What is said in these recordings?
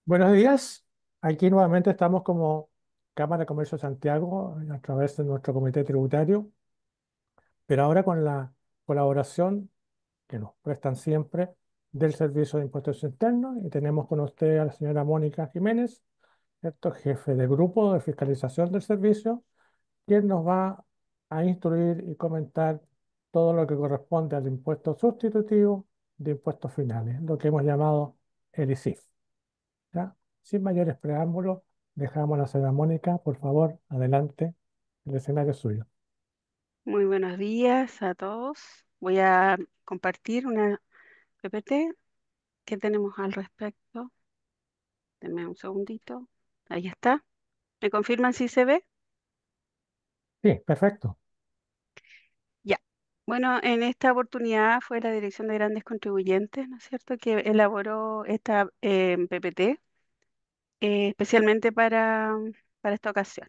Buenos días. Aquí nuevamente estamos como Cámara de Comercio de Santiago a través de nuestro comité tributario, pero ahora con la colaboración que nos prestan siempre del Servicio de Impuestos Internos y tenemos con usted a la señora Mónica Jiménez, ¿cierto? Jefe de grupo de fiscalización del servicio, quien nos va a instruir y comentar todo lo que corresponde al impuesto sustitutivo de impuestos finales, lo que hemos llamado el ISIF. ¿Ya? Sin mayores preámbulos, dejamos a la señora Mónica, por favor, adelante, el escenario es suyo. Muy buenos días a todos. Voy a compartir una PPT que tenemos al respecto. Denme un segundito. Ahí está. ¿Me confirman si se ve? Sí, perfecto. Ya. Bueno, en esta oportunidad fue la Dirección de Grandes Contribuyentes, ¿no es cierto?, que elaboró esta PPT especialmente para esta ocasión.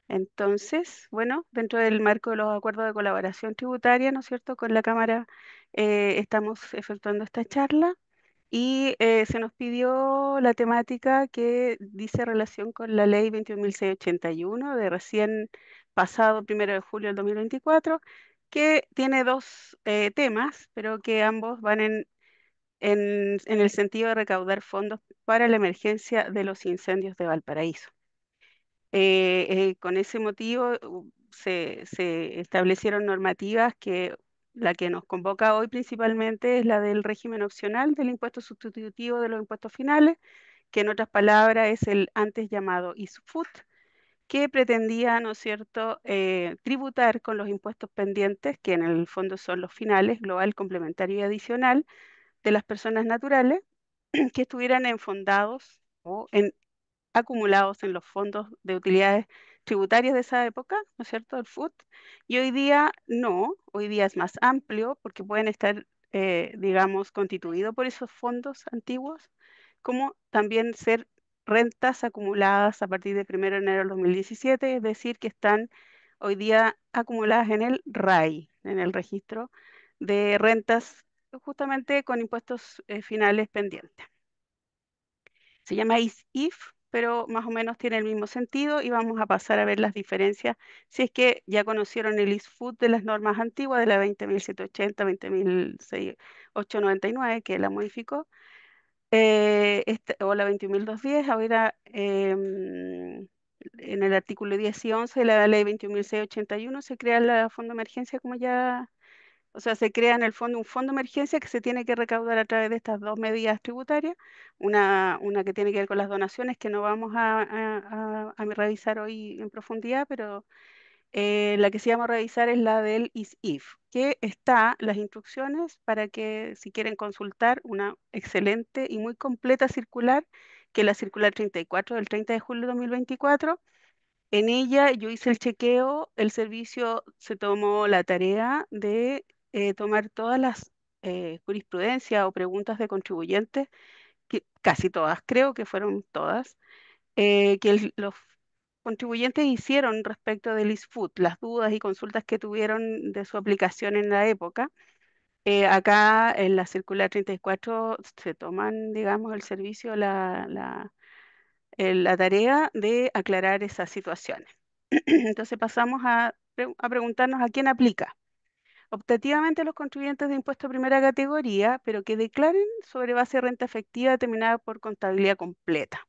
Entonces, bueno, dentro del marco de los acuerdos de colaboración tributaria, ¿no es cierto?, con la Cámara estamos efectuando esta charla y se nos pidió la temática que dice relación con la ley 21.681 de recién pasado 1 de julio del 2024, que tiene dos temas, pero que ambos van en el sentido de recaudar fondos para la emergencia de los incendios de Valparaíso. Con ese motivo se establecieron normativas que la que nos convoca hoy principalmente es la del régimen opcional del impuesto sustitutivo de los impuestos finales, que en otras palabras es el antes llamado ISFUT, que pretendía, ¿no es cierto?, tributar con los impuestos pendientes, que en el fondo son los finales, global, complementario y adicional, de las personas naturales que estuvieran enfondados o acumulados en los fondos de utilidades tributarias de esa época, ¿no es cierto?, el FUT, y hoy día no, hoy día es más amplio porque pueden estar, digamos, constituidos por esos fondos antiguos, como también ser rentas acumuladas a partir del 1 de enero del 2017, es decir, que están hoy día acumuladas en el RAI, en el registro de rentas justamente con impuestos finales pendientes. Se llama ISIF, pero más o menos tiene el mismo sentido y vamos a pasar a ver las diferencias. Si es que ya conocieron el ISFUT de las normas antiguas, de la 20.780, 20.899, que la modificó, o la 21.210, ahora en el artículo 10 y 11 de la ley 21.681 se crea el fondo de emergencia, como ya, o sea, se crea en el fondo un fondo de emergencia que se tiene que recaudar a través de estas dos medidas tributarias, una que tiene que ver con las donaciones, que no vamos a revisar hoy en profundidad, pero la que sí vamos a revisar es la del ISIF, que está las instrucciones para que si quieren consultar una excelente y muy completa circular, que es la circular 34 del 30 de julio de 2024. En ella yo hice el chequeo, el servicio se tomó la tarea de tomar todas las jurisprudencias o preguntas de contribuyentes, que casi todas, creo que fueron todas, que los contribuyentes hicieron respecto del ISFUT, las dudas y consultas que tuvieron de su aplicación en la época. Acá en la circular 34 se toman, digamos, el servicio, la tarea de aclarar esas situaciones. Entonces pasamos a preguntarnos a quién aplica. Optativamente los contribuyentes de impuesto de primera categoría, pero que declaren sobre base de renta efectiva determinada por contabilidad completa.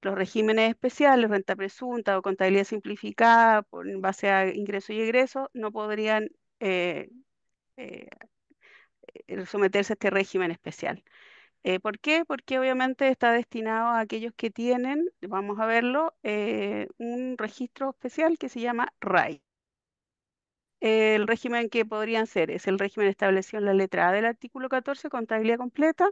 Los regímenes especiales, renta presunta o contabilidad simplificada en base a ingreso y egreso, no podrían eh, eh, someterse a este régimen especial. ¿Por qué? Porque obviamente está destinado a aquellos que tienen, vamos a verlo, un registro especial que se llama RAI. El régimen que podrían ser es el régimen establecido en la letra A del artículo 14, contabilidad completa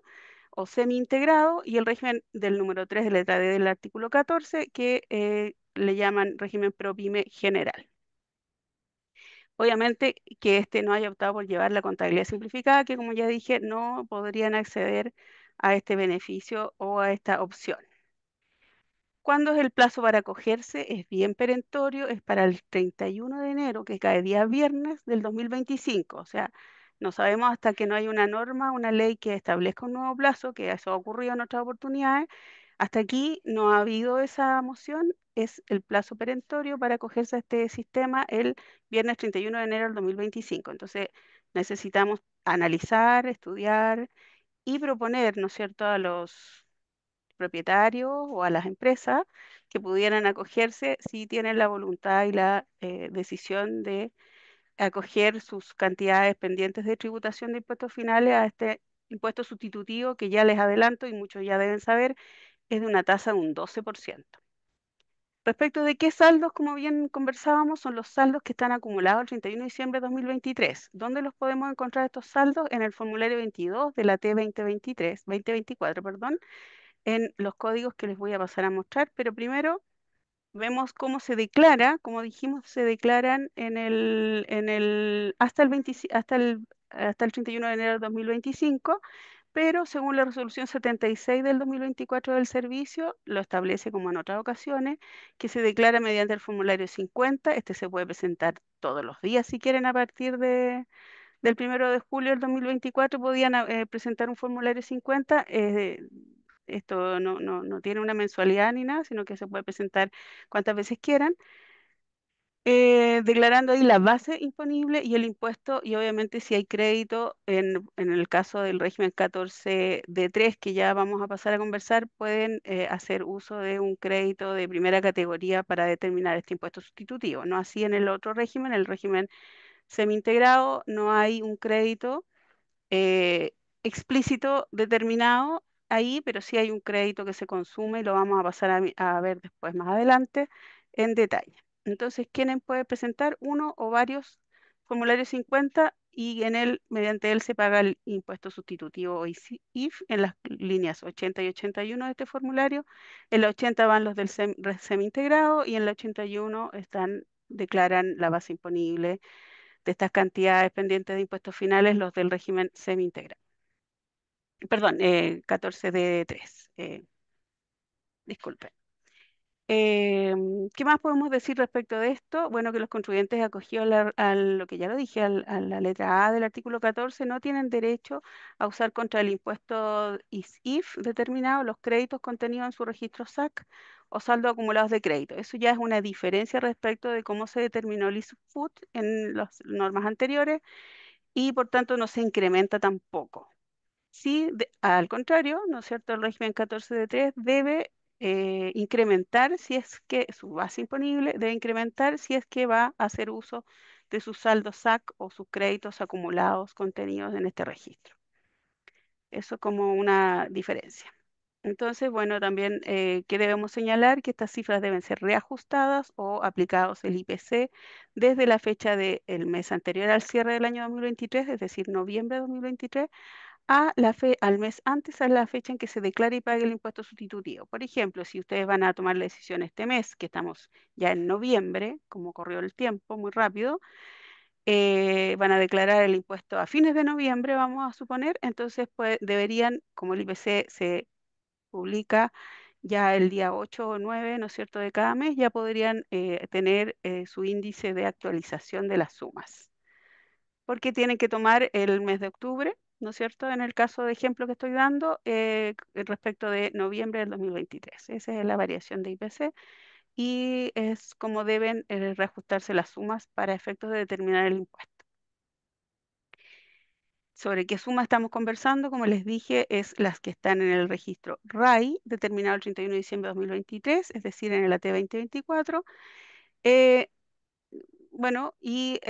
o semi-integrado, y el régimen del número 3 de letra D del artículo 14, que le llaman régimen ProPyme general. Obviamente que este no haya optado por llevar la contabilidad simplificada, que como ya dije, no podrían acceder a este beneficio o a esta opción. ¿Cuándo es el plazo para acogerse? Es bien perentorio, es para el 31 de enero, que cae día viernes del 2025. O sea, No sabemos hasta que no hay una norma, una ley que establezca un nuevo plazo, que eso ha ocurrido en otras oportunidades. Hasta aquí no ha habido esa moción, es el plazo perentorio para acogerse a este sistema el viernes 31 de enero del 2025. Entonces, necesitamos analizar, estudiar y proponer, ¿no es cierto?, a los propietarios o a las empresas que pudieran acogerse si tienen la voluntad y la decisión de acoger sus cantidades pendientes de tributación de impuestos finales a este impuesto sustitutivo que ya les adelanto y muchos ya deben saber, es de una tasa de un 12%. Respecto de qué saldos, como bien conversábamos, son los saldos que están acumulados el 31 de diciembre de 2023. ¿Dónde los podemos encontrar estos saldos? En el formulario 22 de la T 2023, 2024, perdón, en los códigos que les voy a pasar a mostrar, pero primero vemos cómo se declara, como dijimos, se declaran hasta el 20 hasta el 31 de enero de 2025, pero según la resolución 76 del 2024 del servicio, lo establece como en otras ocasiones, que se declara mediante el formulario 50. Este se puede presentar todos los días si quieren a partir del 1 de julio del 2024 podían presentar un formulario 50. Esto no tiene una mensualidad ni nada, sino que se puede presentar cuantas veces quieran, declarando ahí la base imponible y el impuesto, y obviamente si hay crédito, en el caso del régimen 14D3, que ya vamos a pasar a conversar, pueden hacer uso de un crédito de primera categoría para determinar este impuesto sustitutivo. No así en el régimen semi-integrado, no hay un crédito eh, explícito determinado ahí, pero sí hay un crédito que se consume y lo vamos a pasar a ver después más adelante en detalle. Entonces, ¿quién puede presentar uno o varios formularios 50 y mediante él se paga el impuesto sustitutivo o IF en las líneas 80 y 81 de este formulario? En la 80 van los del semi-integrado y en la 81 declaran la base imponible de estas cantidades pendientes de impuestos finales, los del régimen semi-integral. Perdón, 14D3. Disculpe. ¿Qué más podemos decir respecto de esto? Bueno, que los contribuyentes acogidos a lo que ya lo dije, a la letra A del artículo 14, no tienen derecho a usar contra el impuesto ISIF determinado los créditos contenidos en su registro SAC o saldo acumulados de crédito. Eso ya es una diferencia respecto de cómo se determinó el ISFUT en las normas anteriores y por tanto no se incrementa tampoco. Sí, al contrario, ¿no es cierto? El régimen 14 de 3 debe incrementar si es que su base imponible debe incrementar si es que va a hacer uso de sus saldos SAC o sus créditos acumulados contenidos en este registro. Eso como una diferencia. Entonces, bueno, también que debemos señalar que estas cifras deben ser reajustadas o aplicados el IPC desde la fecha del mes anterior al cierre del año 2023, es decir, noviembre de 2023, al mes antes a la fecha en que se declare y pague el impuesto sustitutivo. Por ejemplo, si ustedes van a tomar la decisión este mes, que estamos ya en noviembre, como corrió el tiempo muy rápido, van a declarar el impuesto a fines de noviembre, vamos a suponer, entonces pues deberían, como el IPC se publica ya el día 8 o 9, ¿no es cierto?, de cada mes, ya podrían tener su índice de actualización de las sumas, porque tienen que tomar el mes de octubre, ¿no es cierto? En el caso de ejemplo que estoy dando, respecto de noviembre del 2023. Esa es la variación de IPC y es como deben reajustarse las sumas para efectos de determinar el impuesto. ¿Sobre qué suma estamos conversando? Como les dije, es las que están en el registro RAI, determinado el 31 de diciembre de 2023, es decir, en el AT 2024. Bueno, y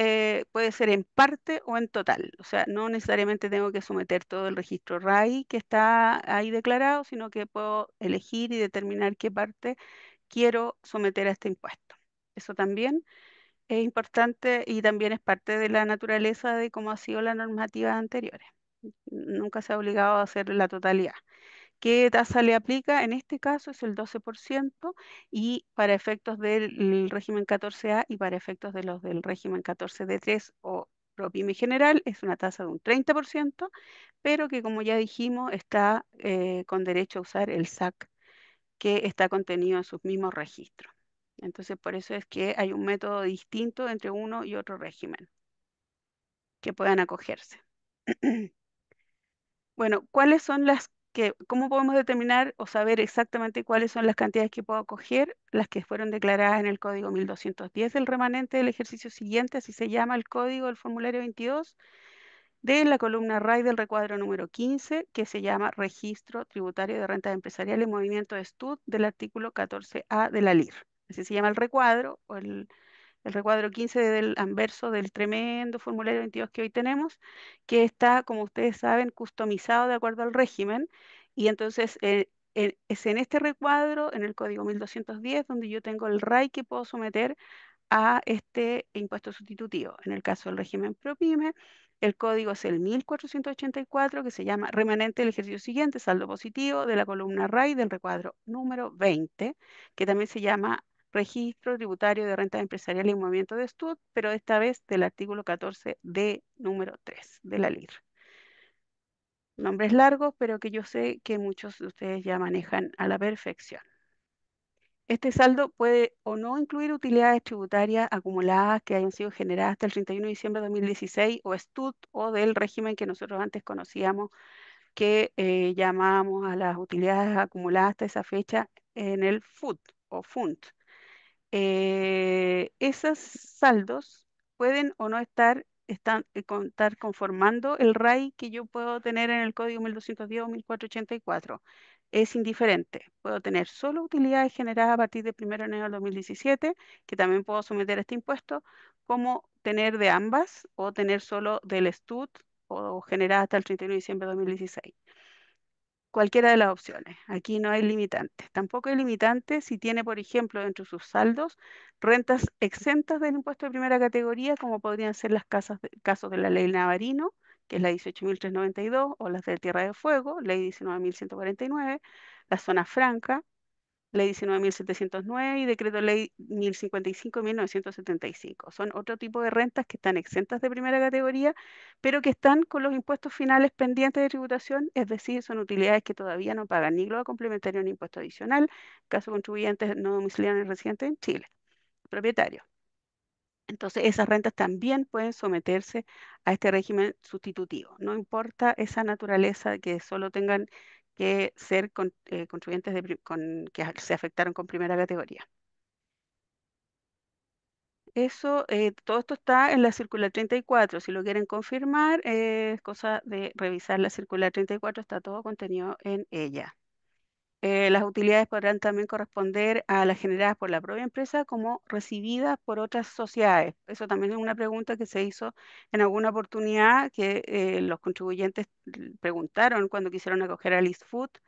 puede ser en parte o en total. O sea, no necesariamente tengo que someter todo el registro RAI que está ahí declarado, sino que puedo elegir y determinar qué parte quiero someter a este impuesto. Eso también es importante y también es parte de la naturaleza de cómo ha sido la normativa anteriores. Nunca se ha obligado a hacer la totalidad. ¿Qué tasa le aplica? En este caso es el 12% y para efectos del régimen 14A y para efectos de los del régimen 14D3 o ProPyme general es una tasa de un 30%, pero que como ya dijimos está con derecho a usar el SAC que está contenido en sus mismos registros. Entonces por eso es que hay un método distinto entre uno y otro régimen que puedan acogerse. Bueno, ¿cuáles son las que, cómo podemos determinar o saber exactamente cuáles son las cantidades que puedo coger? Las que fueron declaradas en el código 1210 del remanente del ejercicio siguiente, así se llama el código del formulario 22, de la columna RAI del recuadro número 15, que se llama Registro Tributario de Rentas Empresariales y Movimiento de Estud del artículo 14A de la LIR. Así se llama el recuadro o el recuadro 15 del anverso del tremendo formulario 22 que hoy tenemos, que está, como ustedes saben, customizado de acuerdo al régimen. Y entonces es en este recuadro, en el código 1210, donde yo tengo el RAI que puedo someter a este impuesto sustitutivo. En el caso del régimen ProPyme, el código es el 1484, que se llama remanente del ejercicio siguiente, saldo positivo, de la columna RAI del recuadro número 20, que también se llama registro tributario de rentas empresariales y movimiento de estud, pero esta vez del artículo 14D número 3 de la LIR. Nombres largos, pero que yo sé que muchos de ustedes ya manejan a la perfección. Este saldo puede o no incluir utilidades tributarias acumuladas que hayan sido generadas hasta el 31 de diciembre de 2016 o STUT o del régimen que nosotros antes conocíamos, que llamábamos a las utilidades acumuladas hasta esa fecha en el FUT o FUNT. Esos saldos pueden o no contar conformando el RAI que yo puedo tener en el código 1210 o 1484. Es indiferente. Puedo tener solo utilidades generadas a partir del 1 de enero del 2017, que también puedo someter a este impuesto, como tener de ambas o tener solo del STUT o generada hasta el 31 de diciembre de 2016. Cualquiera de las opciones. Aquí no hay limitantes. Tampoco hay limitantes si tiene, por ejemplo, dentro de sus saldos rentas exentas del impuesto de primera categoría, como podrían ser las casos de la ley Navarino, que es la 18.392, o las de Tierra de Fuego, ley 19.149, la zona franca, Ley 19.709 y Decreto Ley 1055 de 1975. Son otro tipo de rentas que están exentas de primera categoría, pero que están con los impuestos finales pendientes de tributación, es decir, son utilidades que todavía no pagan ni globa complementario ni impuesto adicional, caso de contribuyentes no domiciliados ni residentes en Chile, propietarios. Entonces, esas rentas también pueden someterse a este régimen sustitutivo. No importa esa naturaleza que solo tengan que ser contribuyentes que se afectaron con primera categoría. Eso, todo esto está en la circular 34. Si lo quieren confirmar, es cosa de revisar la circular 34, está todo contenido en ella. Las utilidades podrán también corresponder a las generadas por la propia empresa como recibidas por otras sociedades. Eso también es una pregunta que se hizo en alguna oportunidad que los contribuyentes preguntaron cuando quisieron acoger al ISFUT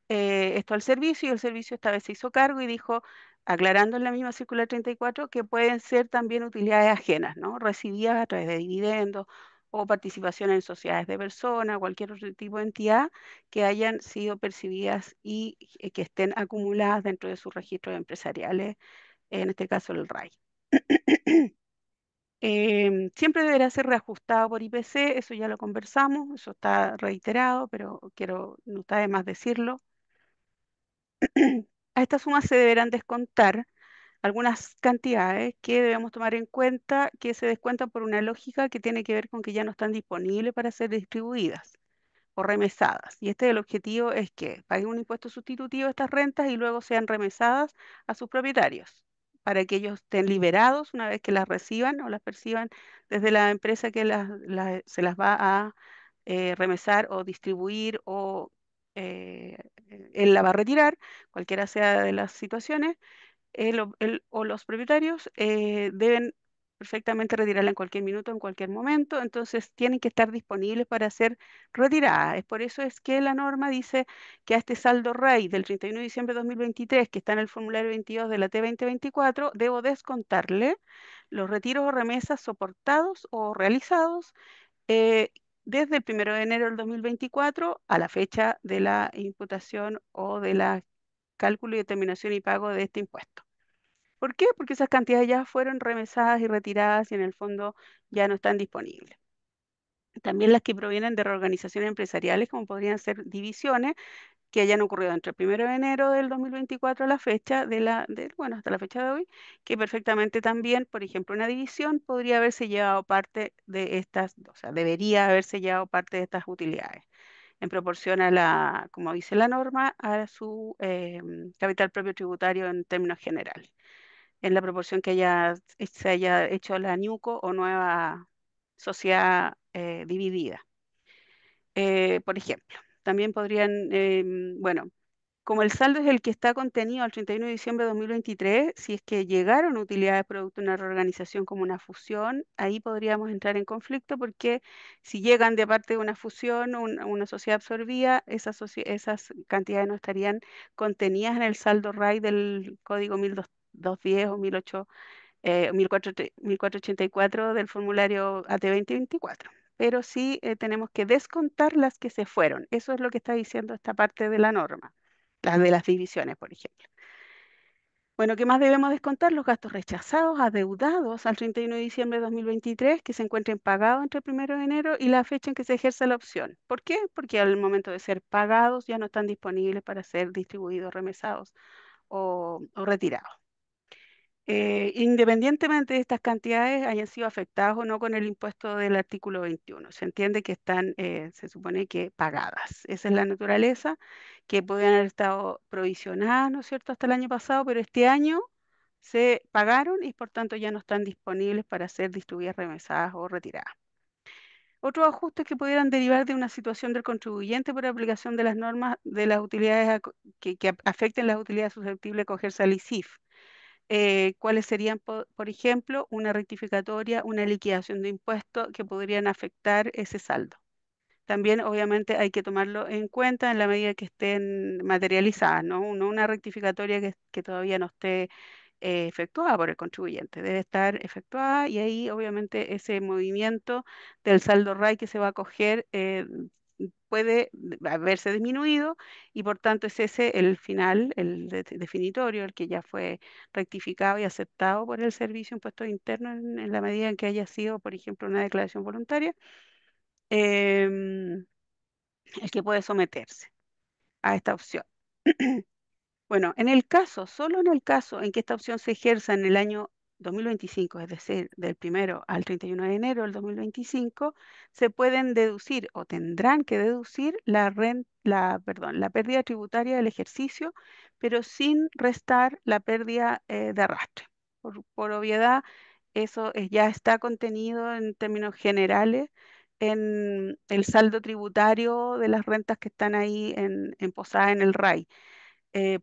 esto al servicio y el servicio esta vez se hizo cargo y dijo, aclarando en la misma circular 34, que pueden ser también utilidades ajenas, ¿no? Recibidas a través de dividendos o participación en sociedades de personas, cualquier otro tipo de entidad que hayan sido percibidas y que estén acumuladas dentro de sus registros empresariales, en este caso el RAI. Siempre deberá ser reajustado por IPC, eso ya lo conversamos, eso está reiterado, pero no está de más decirlo. A esta suma se deberán descontar algunas cantidades que debemos tomar en cuenta, que se descuentan por una lógica que tiene que ver con que ya no están disponibles para ser distribuidas o remesadas. Y el objetivo es que paguen un impuesto sustitutivo a estas rentas y luego sean remesadas a sus propietarios, para que ellos estén liberados una vez que las reciban o las perciban desde la empresa que se las va a remesar o distribuir o él la va a retirar, cualquiera sea de las situaciones él o los propietarios deben perfectamente retirarla en cualquier minuto, en cualquier momento, entonces tienen que estar disponibles para ser retiradas. Es por eso es que la norma dice que a este saldo RAI del 31 de diciembre de 2023, que está en el formulario 22 de la T2024, debo descontarle los retiros o remesas soportados o realizados eh, desde el 1 de enero del 2024 a la fecha de la imputación o de la cálculo y determinación y pago de este impuesto. ¿Por qué? Porque esas cantidades ya fueron remesadas y retiradas y en el fondo ya no están disponibles. También las que provienen de reorganizaciones empresariales, como podrían ser divisiones, que hayan ocurrido entre el 1 de enero del 2024 a la fecha bueno, hasta la fecha de hoy, que perfectamente también, por ejemplo, una división podría haberse llevado parte de estas, o sea, debería haberse llevado parte de estas utilidades, en proporción a como dice la norma, a su capital propio tributario en términos generales, en la proporción que se haya hecho la NUCO o nueva sociedad dividida. Por ejemplo, también podrían, bueno, como el saldo es el que está contenido al 31 de diciembre de 2023, si es que llegaron utilidades producto de una reorganización como una fusión, ahí podríamos entrar en conflicto porque si llegan de parte de una fusión o una sociedad absorbida, esas cantidades no estarían contenidas en el saldo RAI del código 1210 o 1484 del formulario AT 2024. Pero sí tenemos que descontar las que se fueron. Eso es lo que está diciendo esta parte de la norma, las de las divisiones, por ejemplo. Bueno, ¿qué más debemos descontar? Los gastos rechazados, adeudados al 31 de diciembre de 2023, que se encuentren pagados entre el 1 de enero y la fecha en que se ejerza la opción. ¿Por qué? Porque al momento de ser pagados ya no están disponibles para ser distribuidos, remesados o retirados. Independientemente de estas cantidades hayan sido afectadas o no con el impuesto del artículo 21, se entiende que están, se supone que pagadas. Esa es la naturaleza, que podían haber estado provisionadas, ¿no es cierto?, hasta el año pasado, pero este año se pagaron y por tanto ya no están disponibles para ser distribuidas, remesadas o retiradas. Otros ajustes que pudieran derivar de una situación del contribuyente por aplicación de las normas de las utilidades que afecten las utilidades susceptibles de acogerse al ISIF. ¿Cuáles serían, por ejemplo, una rectificatoria, una liquidación de impuestos que podrían afectar ese saldo? También, obviamente, hay que tomarlo en cuenta en la medida que estén materializadas, ¿no? No una rectificatoria que todavía no esté efectuada por el contribuyente. Debe estar efectuada y ahí, obviamente, ese movimiento del saldo RAI que se va a coger puede haberse disminuido y por tanto es ese el final, el definitorio, el que ya fue rectificado y aceptado por el Servicio de Impuestos Internos en la medida en que haya sido, por ejemplo, una declaración voluntaria, em, el que puede someterse a esta opción. Bueno, solo en el caso en que esta opción se ejerza en el año 2025, es decir, del 1 al 31 de enero del 2025, se pueden deducir o tendrán que deducir la pérdida tributaria del ejercicio, pero sin restar la pérdida de arrastre. Por obviedad, eso ya está contenido en términos generales en el saldo tributario de las rentas que están ahí posadas en el RAI.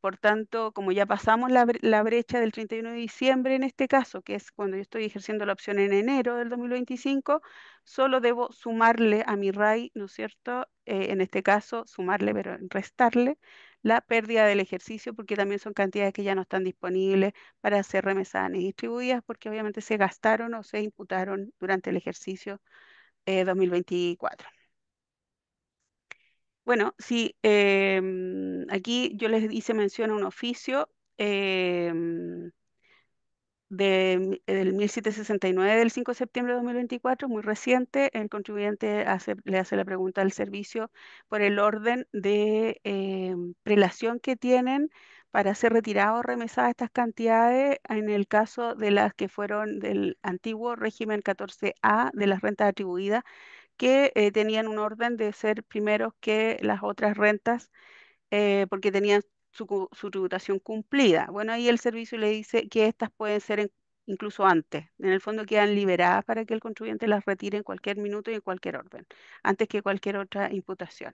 Por tanto, como ya pasamos la brecha del 31 de diciembre en este caso, que es cuando yo estoy ejerciendo la opción en enero del 2025, solo debo sumarle a mi RAI, ¿no es cierto? En este caso, sumarle, pero restarle la pérdida del ejercicio, porque también son cantidades que ya no están disponibles para ser remesadas ni distribuidas, porque obviamente se gastaron o se imputaron durante el ejercicio 2024. Bueno, sí, aquí yo les hice mención a un oficio em, del 1769 del 5 de septiembre de 2024, muy reciente. El contribuyente le hace la pregunta al servicio por el orden de prelación que tienen para ser retirado o remesadas estas cantidades en el caso de las que fueron del antiguo régimen 14A de las rentas atribuidas que tenían un orden de ser primeros que las otras rentas porque tenían su tributación cumplida. Bueno, ahí el servicio le dice que estas pueden ser incluso antes. En el fondo quedan liberadas para que el contribuyente las retire en cualquier minuto y en cualquier orden, antes que cualquier otra imputación.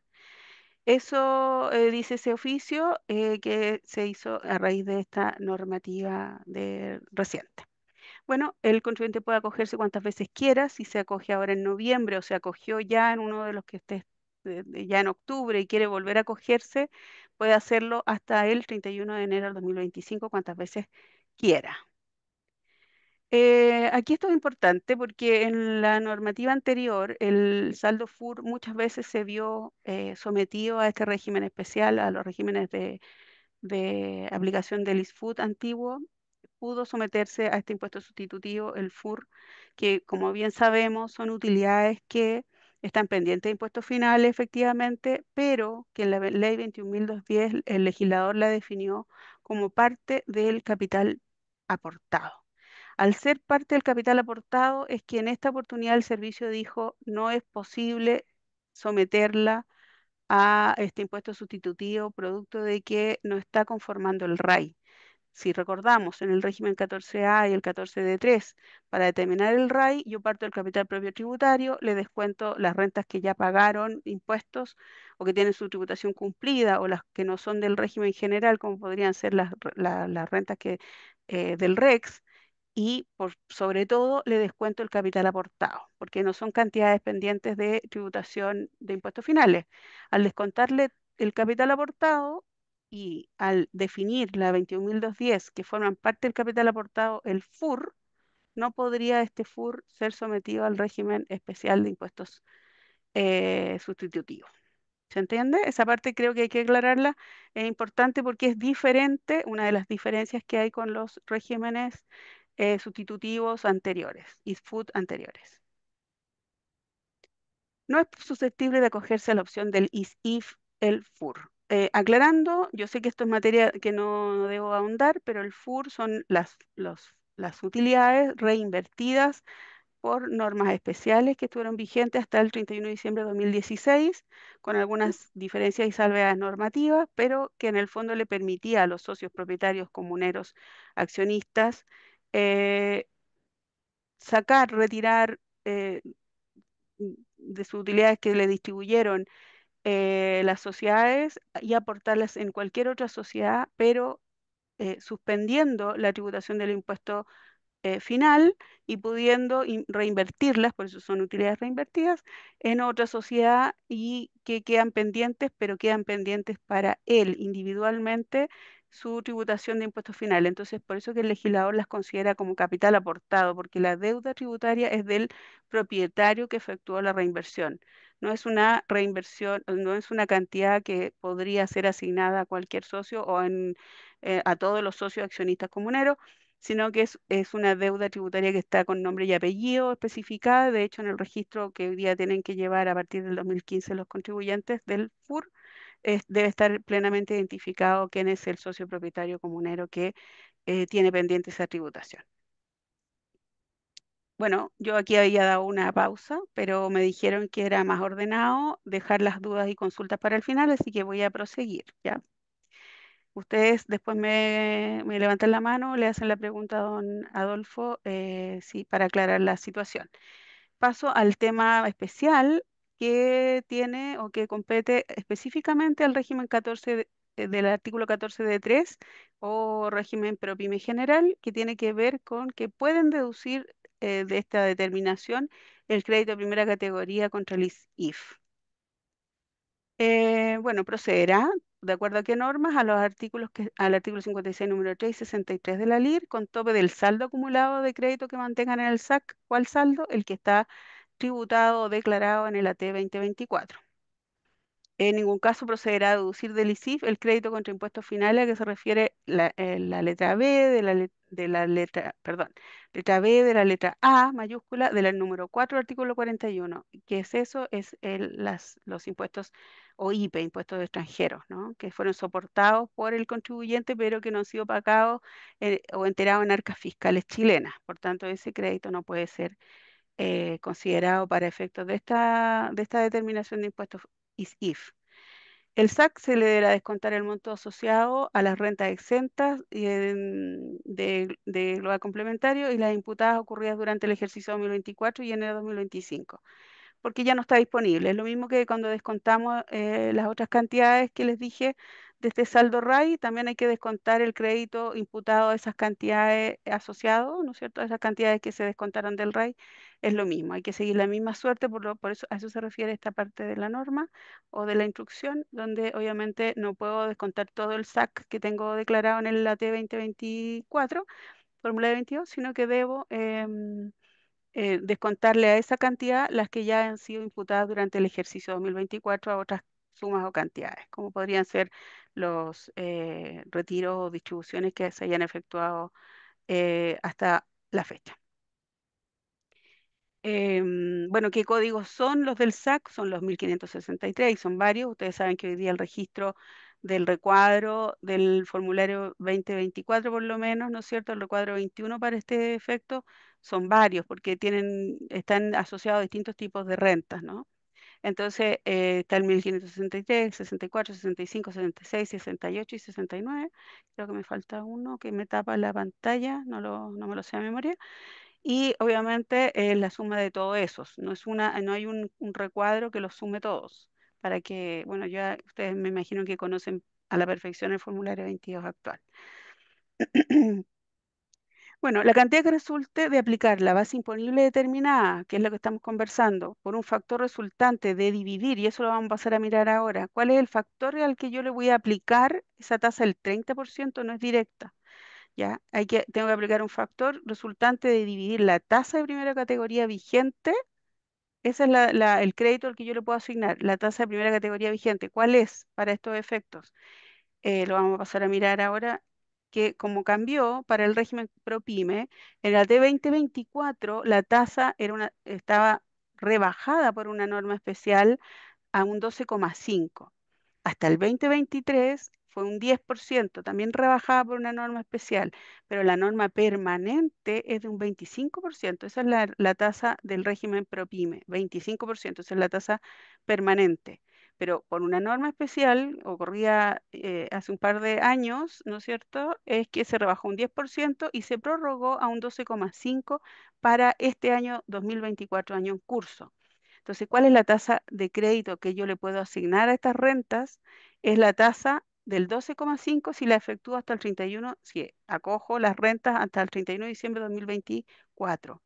Eso dice ese oficio que se hizo a raíz de esta normativa reciente. Bueno, el contribuyente puede acogerse cuantas veces quiera, si se acoge ahora en noviembre o se acogió ya en uno de los que esté ya en octubre y quiere volver a acogerse, puede hacerlo hasta el 31 de enero del 2025, cuantas veces quiera. Aquí esto es importante porque en la normativa anterior el saldo FUR muchas veces se vio sometido a este régimen especial, a los regímenes de aplicación del ISFUT antiguo, pudo someterse a este impuesto sustitutivo, el FUR, que como bien sabemos son utilidades que están pendientes de impuestos finales efectivamente, pero que en la ley 21.210 el legislador la definió como parte del capital aportado. Al ser parte del capital aportado es que en esta oportunidad el servicio dijo no es posible someterla a este impuesto sustitutivo producto de que no está conformando el RAI. Si recordamos, en el régimen 14A y el 14D3, para determinar el RAI, yo parto del capital propio tributario, le descuento las rentas que ya pagaron impuestos o que tienen su tributación cumplida o las que no son del régimen general, como podrían ser las rentas del REX, y por sobre todo le descuento el capital aportado, porque no son cantidades pendientes de tributación de impuestos finales. Al descontarle el capital aportado y al definir la 21.210 que forman parte del capital aportado, el FUR, no podría este FUR ser sometido al régimen especial de impuestos sustitutivos. ¿Se entiende? Esa parte creo que hay que aclararla. Es importante porque es diferente, una de las diferencias que hay con los regímenes sustitutivos anteriores, ISFUT anteriores. No es susceptible de acogerse a la opción del ISIF, el FUR. Aclarando, yo sé que esto es materia que no debo ahondar, pero el FUR son las utilidades reinvertidas por normas especiales que estuvieron vigentes hasta el 31 de diciembre de 2016, con algunas diferencias y salvedades normativas, pero que en el fondo le permitía a los socios propietarios comuneros accionistas eh, sacar, retirar de sus utilidades que le distribuyeron las sociedades y aportarlas en cualquier otra sociedad, pero suspendiendo la tributación del impuesto final y pudiendo reinvertirlas, por eso son utilidades reinvertidas, en otra sociedad y que quedan pendientes, pero quedan pendientes para él individualmente su tributación de impuestos finales. Entonces, por eso que el legislador las considera como capital aportado, porque la deuda tributaria es del propietario que efectuó la reinversión. No es una reinversión, no es una cantidad que podría ser asignada a cualquier socio o a todos los socios accionistas comuneros, sino que es una deuda tributaria que está con nombre y apellido especificada. De hecho, en el registro que hoy día tienen que llevar a partir del 2015 los contribuyentes del FUR, debe estar plenamente identificado quién es el socio propietario comunero que tiene pendiente esa tributación. Bueno, yo aquí había dado una pausa, pero me dijeron que era más ordenado dejar las dudas y consultas para el final, así que voy a proseguir, ¿ya? Ustedes después me levantan la mano, le hacen la pregunta a don Adolfo, sí, para aclarar la situación. Paso al tema especial que tiene o que compete específicamente al régimen 14 del artículo 14 de 3 o régimen PROPYME general, que tiene que ver con que pueden deducir de esta determinación el crédito de primera categoría contra el ISIF. Bueno, procederá, de acuerdo a qué normas, a los artículos al artículo 56, número 3 y 63 de la LIR, con tope del saldo acumulado de crédito que mantengan en el SAC. ¿Cuál saldo? El que está tributado o declarado en el AT 2024. En ningún caso procederá a deducir del ISIF el crédito contra impuestos finales a que se refiere la letra B de la letra, perdón, letra B de la letra A mayúscula del número 4 artículo 41. ¿Qué es eso? Es los impuestos o IPE, impuestos de extranjeros, ¿no? Que fueron soportados por el contribuyente, pero que no han sido pagados o enterados en arcas fiscales chilenas. Por tanto, ese crédito no puede ser considerado para efectos de esta determinación de impuestos ISIF. El SAC se le deberá descontar el monto asociado a las rentas exentas de global complementario y las imputadas ocurridas durante el ejercicio 2024 y enero de 2025 porque ya no está disponible. Es lo mismo que cuando descontamos las otras cantidades que les dije de este saldo RAI, también hay que descontar el crédito imputado a esas cantidades asociado, ¿no es cierto? A esas cantidades que se descontaron del RAI, es lo mismo, hay que seguir la misma suerte, por eso a eso se refiere esta parte de la norma o de la instrucción, donde obviamente no puedo descontar todo el SAC que tengo declarado en el AT 2024, fórmula de 22, sino que debo descontarle a esa cantidad las que ya han sido imputadas durante el ejercicio 2024 a otras sumas o cantidades, como podrían ser los retiros o distribuciones que se hayan efectuado hasta la fecha. Bueno, ¿qué códigos son los del SAC? Son los 1563 y son varios. Ustedes saben que hoy día el registro del recuadro del formulario 2024 por lo menos, ¿no es cierto? El recuadro 21 para este efecto son varios porque están asociados a distintos tipos de rentas, ¿no? Entonces, está el 1563, 64, 65, 66, 68 y 69. Creo que me falta uno que me tapa la pantalla, no me lo sé de memoria. Y obviamente la suma de todos esos. No hay un recuadro que los sume todos. Para que, bueno, ya ustedes me imagino que conocen a la perfección el formulario 22 actual. Bueno, la cantidad que resulte de aplicar la base imponible determinada, que es lo que estamos conversando, por un factor resultante de dividir, y eso lo vamos a pasar a mirar ahora, ¿cuál es el factor al que yo le voy a aplicar esa tasa del 30%? No es directa, ¿ya? Tengo que aplicar un factor resultante de dividir la tasa de primera categoría vigente. Ese es el crédito al que yo le puedo asignar, la tasa de primera categoría vigente. ¿Cuál es para estos efectos? Lo vamos a pasar a mirar ahora, que como cambió para el régimen ProPyme, en la T 2024 la tasa estaba rebajada por una norma especial a un 12,5. Hasta el 2023 fue un 10%, también rebajada por una norma especial, pero la norma permanente es de un 25%. Esa es la tasa del régimen ProPyme, 25%, esa es la tasa permanente. Pero por una norma especial, ocurría hace un par de años, ¿no es cierto?, es que se rebajó un 10% y se prorrogó a un 12,5 para este año 2024, año en curso. Entonces, ¿cuál es la tasa de crédito que yo le puedo asignar a estas rentas? Es la tasa del 12,5 si la efectúo hasta el 31, si acojo las rentas hasta el 31 de diciembre de 2024.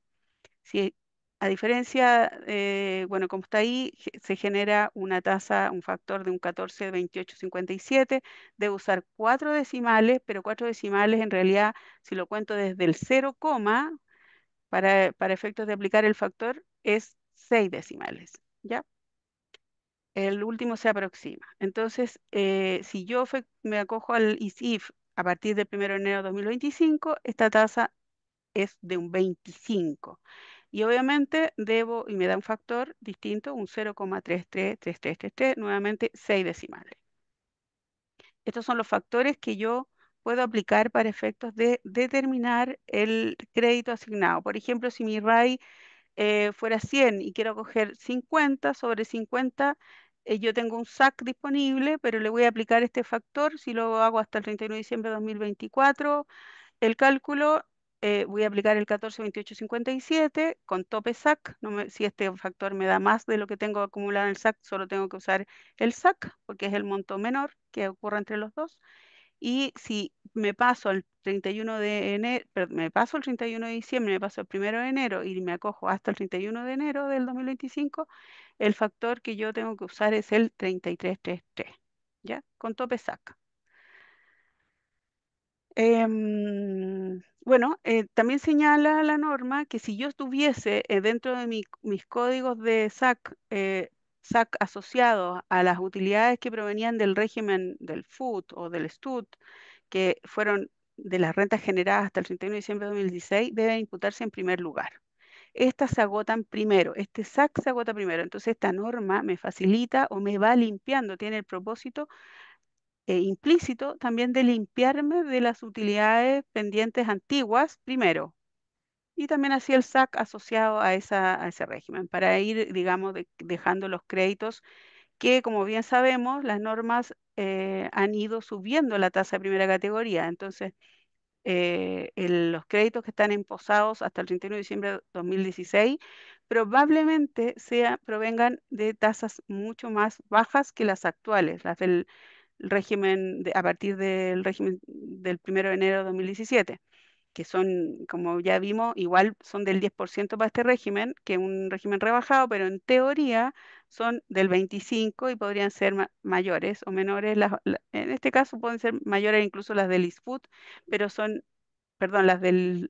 Si, a diferencia, bueno, como está ahí, se genera una tasa, un factor de un 14,2857. Debo usar cuatro decimales, pero cuatro decimales en realidad, si lo cuento desde el 0, para efectos de aplicar el factor, es 6 decimales, ¿ya? El último se aproxima. Entonces, si yo me acojo al ISIF a partir del 1 de enero de 2025, esta tasa es de un 25. Y obviamente debo, y me da un factor distinto, un 0,333333, nuevamente 6 decimales. Estos son los factores que yo puedo aplicar para efectos de determinar el crédito asignado. Por ejemplo, si mi RAI fuera 100 y quiero coger 50 sobre 50, yo tengo un SAC disponible, pero le voy a aplicar este factor. Si lo hago hasta el 31 de diciembre de 2024, el cálculo, voy a aplicar el 14,2857 con tope SAC. Si este factor me da más de lo que tengo acumulado en el SAC, solo tengo que usar el SAC, porque es el monto menor que ocurre entre los dos. Y si me paso al 31 de enero, me paso el 31 de diciembre, me paso el 1 de enero y me acojo hasta el 31 de enero del 2025, el factor que yo tengo que usar es el 3333, ¿ya? Con tope SAC. Bueno, también señala la norma que si yo estuviese dentro de mis códigos de SAC, SAC asociados a las utilidades que provenían del régimen del FUT o del STUT, que fueron de las rentas generadas hasta el 31 de diciembre de 2016, debe imputarse en primer lugar. Estas se agotan primero, este SAC se agota primero, entonces esta norma me facilita o me va limpiando, tiene el propósito implícito también de limpiarme de las utilidades pendientes antiguas primero. Y también hacía el SAC asociado a ese régimen, para ir, digamos, dejando los créditos que, como bien sabemos, las normas han ido subiendo la tasa de primera categoría. Entonces, los créditos que están emposados hasta el 31 de diciembre de 2016 probablemente provengan de tasas mucho más bajas que las actuales, las del a partir del régimen del 1 de enero de 2017, que son, como ya vimos, igual son del 10% para este régimen, que es un régimen rebajado, pero en teoría son del 25% y podrían ser mayores o menores. En este caso pueden ser mayores incluso las del ISFUT, pero son, perdón, las del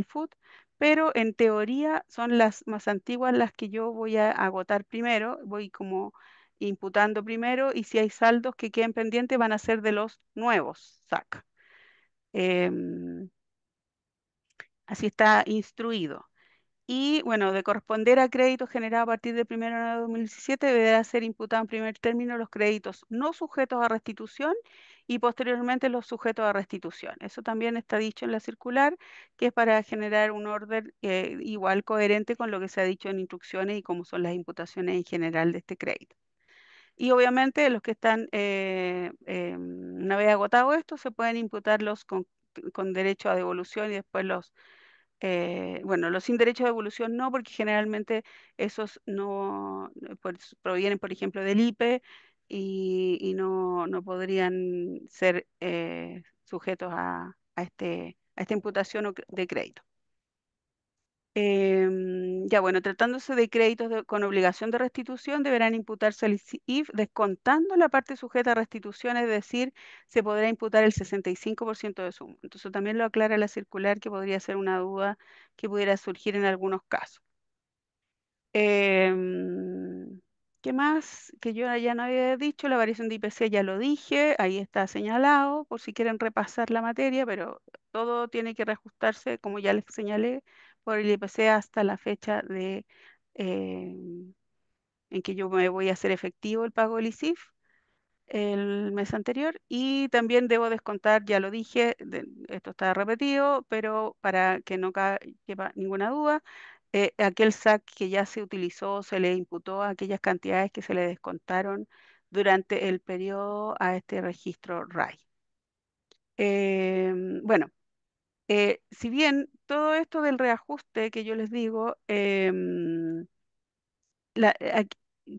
FUT, pero en teoría son las más antiguas las que yo voy a agotar primero, voy como imputando primero, y si hay saldos que queden pendientes van a ser de los nuevos SAC. Em, Así está instruido. Y bueno, de corresponder a créditos generados a partir del 1 de enero de 2017, deberá ser imputado en primer término los créditos no sujetos a restitución y posteriormente los sujetos a restitución. Eso también está dicho en la circular, que es para generar un orden igual coherente con lo que se ha dicho en instrucciones y cómo son las imputaciones en general de este crédito. Y obviamente los que están, una vez agotado esto, se pueden imputar los con derecho a devolución y después bueno, los sin derecho de devolución no, porque generalmente esos no pues, provienen, por ejemplo, del IPE y no podrían ser sujetos a esta imputación de crédito. Ya bueno, tratándose de créditos con obligación de restitución, deberán imputarse al IF descontando la parte sujeta a restitución, es decir, se podrá imputar el 65% de suma. Entonces también lo aclara la circular, que podría ser una duda que pudiera surgir en algunos casos. Em, ¿Qué más? Que yo ya no había dicho, la variación de IPC ya lo dije, ahí está señalado, por si quieren repasar la materia, pero todo tiene que reajustarse, como ya les señalé, por el IPC hasta la fecha em, en que yo me voy a hacer efectivo el pago del ISIF el mes anterior, y también debo descontar, ya lo dije, esto está repetido, pero para que no quepa ninguna duda, aquel SAC que ya se utilizó, se le imputó a aquellas cantidades que se le descontaron durante el periodo a este registro RAI. Bueno, si bien todo esto del reajuste que yo les digo,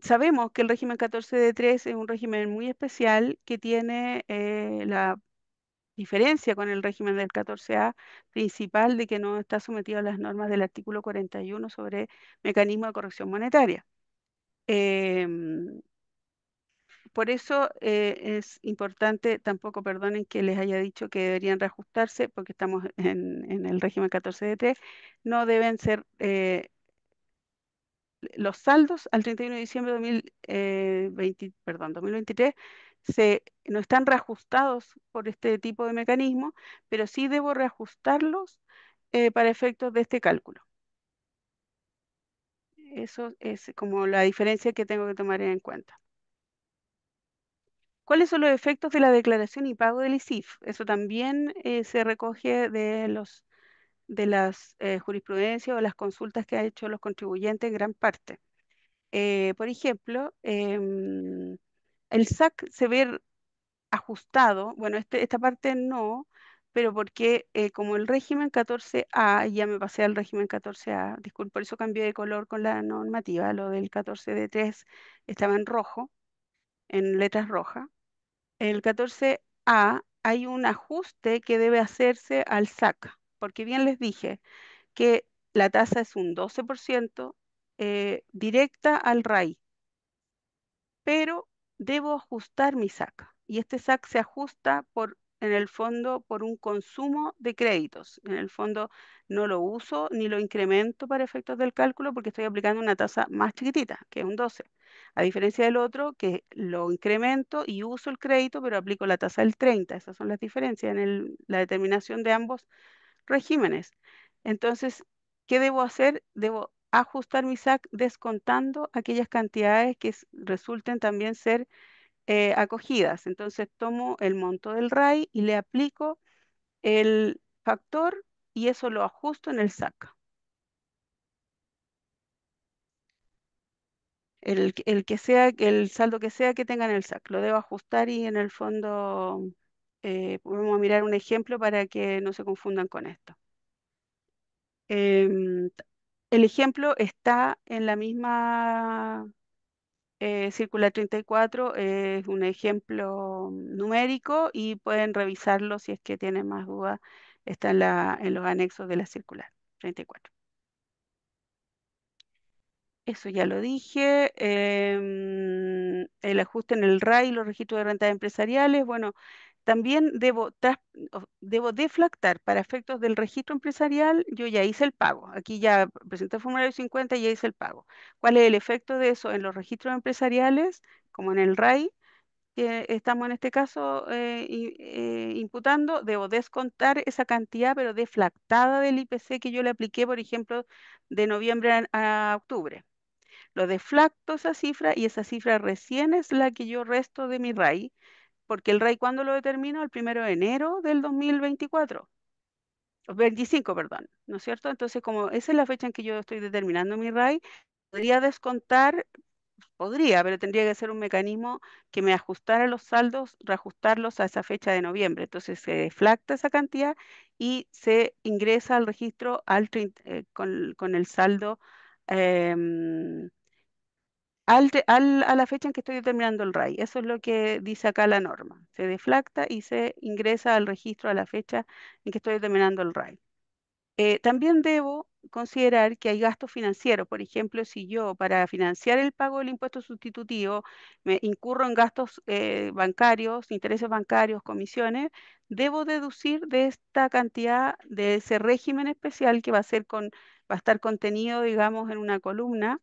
sabemos que el régimen 14 de 3 es un régimen muy especial que tiene la diferencia con el régimen del 14A principal de que no está sometido a las normas del artículo 41 sobre mecanismo de corrección monetaria. Em, por eso es importante, tampoco perdonen que les haya dicho que deberían reajustarse, porque estamos en el régimen 14 de 3, no deben ser los saldos al 31 de diciembre de 2023 no están reajustados por este tipo de mecanismo, pero sí debo reajustarlos para efectos de este cálculo. Eso es como la diferencia que tengo que tomar en cuenta. ¿Cuáles son los efectos de la declaración y pago del ISIF? Eso también se recoge de las jurisprudencias o las consultas que han hecho los contribuyentes en gran parte. Por ejemplo, el SAC se ve ajustado, bueno, esta parte no, pero porque como el régimen 14A, ya me pasé al régimen 14A, disculpe, por eso cambié de color con la normativa, lo del 14 de 3 estaba en rojo, en letras rojas. En el 14A hay un ajuste que debe hacerse al SAC, porque bien les dije que la tasa es un 12% directa al RAI, pero debo ajustar mi SAC. Y este SAC se ajusta en el fondo por un consumo de créditos. En el fondo no lo uso ni lo incremento para efectos del cálculo porque estoy aplicando una tasa más chiquitita, que es un 12. A diferencia del otro, que lo incremento y uso el crédito, pero aplico la tasa del 30. Esas son las diferencias en la determinación de ambos regímenes. Entonces, ¿qué debo hacer? Debo ajustar mi SAC descontando aquellas cantidades que resulten también ser acogidas. Entonces, tomo el monto del RAI y le aplico el factor y eso lo ajusto en el SAC. El saldo que sea que tenga en el SAC, lo debo ajustar y en el fondo vamos a mirar un ejemplo para que no se confundan con esto. Em, el ejemplo está en la misma circular 34, es un ejemplo numérico y pueden revisarlo si es que tienen más dudas. Está en los anexos de la circular 34. Eso ya lo dije. El ajuste en el RAI, los registros de rentas empresariales. Bueno, también debo deflactar para efectos del registro empresarial. Yo ya hice el pago. Aquí ya presenté el formulario 50 y ya hice el pago. ¿Cuál es el efecto de eso en los registros empresariales, como en el RAI? que estamos en este caso imputando, debo descontar esa cantidad, pero deflactada del IPC que yo le apliqué, por ejemplo, de noviembre a octubre. Lo deflacto esa cifra y esa cifra recién es la que yo resto de mi RAI, porque el RAI, ¿cuándo lo determino? El 1 de enero del 2024. 25, perdón, ¿no es cierto? Entonces, como esa es la fecha en que yo estoy determinando mi RAI, podría descontar. Podría, pero tendría que ser un mecanismo que me ajustara los saldos, reajustarlos a esa fecha de noviembre. Entonces se deflacta esa cantidad y se ingresa al registro con el saldo em, a la fecha en que estoy determinando el RAI. Eso es lo que dice acá la norma. Se deflacta y se ingresa al registro a la fecha en que estoy determinando el RAI. También debo considerar que hay gastos financieros. Por ejemplo, si yo para financiar el pago del impuesto sustitutivo me incurro en gastos bancarios, intereses bancarios, comisiones, debo deducir de esta cantidad de ese régimen especial que va a estar contenido, digamos, en una columna,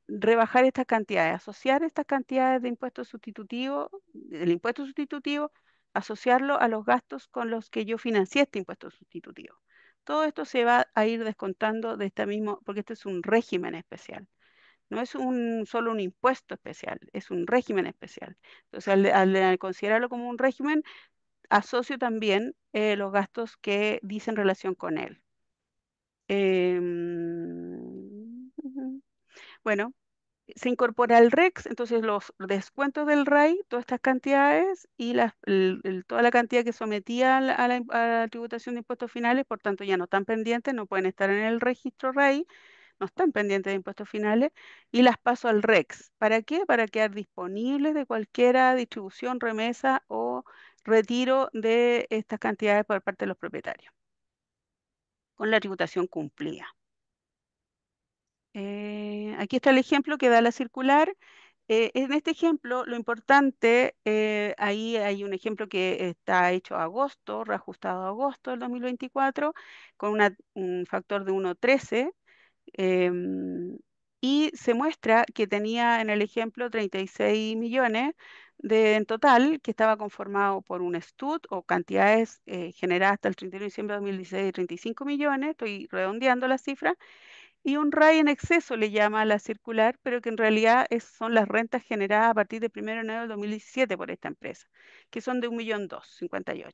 rebajar estas cantidades, asociar estas cantidades de impuesto sustitutivo, del impuesto sustitutivo, asociarlo a los gastos con los que yo financié este impuesto sustitutivo. Todo esto se va a ir descontando de esta misma, porque este es un régimen especial. No es solo un impuesto especial, es un régimen especial. Entonces, al considerarlo como un régimen, asocio también los gastos que dicen relación con él. Ujú. Bueno, se incorpora el REX, entonces los descuentos del RAI, todas estas cantidades y toda la cantidad que sometía a la tributación de impuestos finales, por tanto ya no están pendientes, no pueden estar en el registro RAI, no están pendientes de impuestos finales, y las paso al REX. ¿Para qué? Para quedar disponibles de cualquiera distribución, remesa o retiro de estas cantidades por parte de los propietarios, con la tributación cumplida. Aquí está el ejemplo que da la circular. En este ejemplo, lo importante, ahí hay un ejemplo que está hecho a agosto, reajustado a agosto del 2024, con un factor de 1,13, em, y se muestra que tenía en el ejemplo 36 millones en total, que estaba conformado por un STUT o cantidades generadas hasta el 31 de diciembre de 2016 de 35 millones, estoy redondeando la cifra, y un RAI en exceso le llama a la circular, pero que en realidad son las rentas generadas a partir del 1 de enero del 2017 por esta empresa, que son de 1.258.000.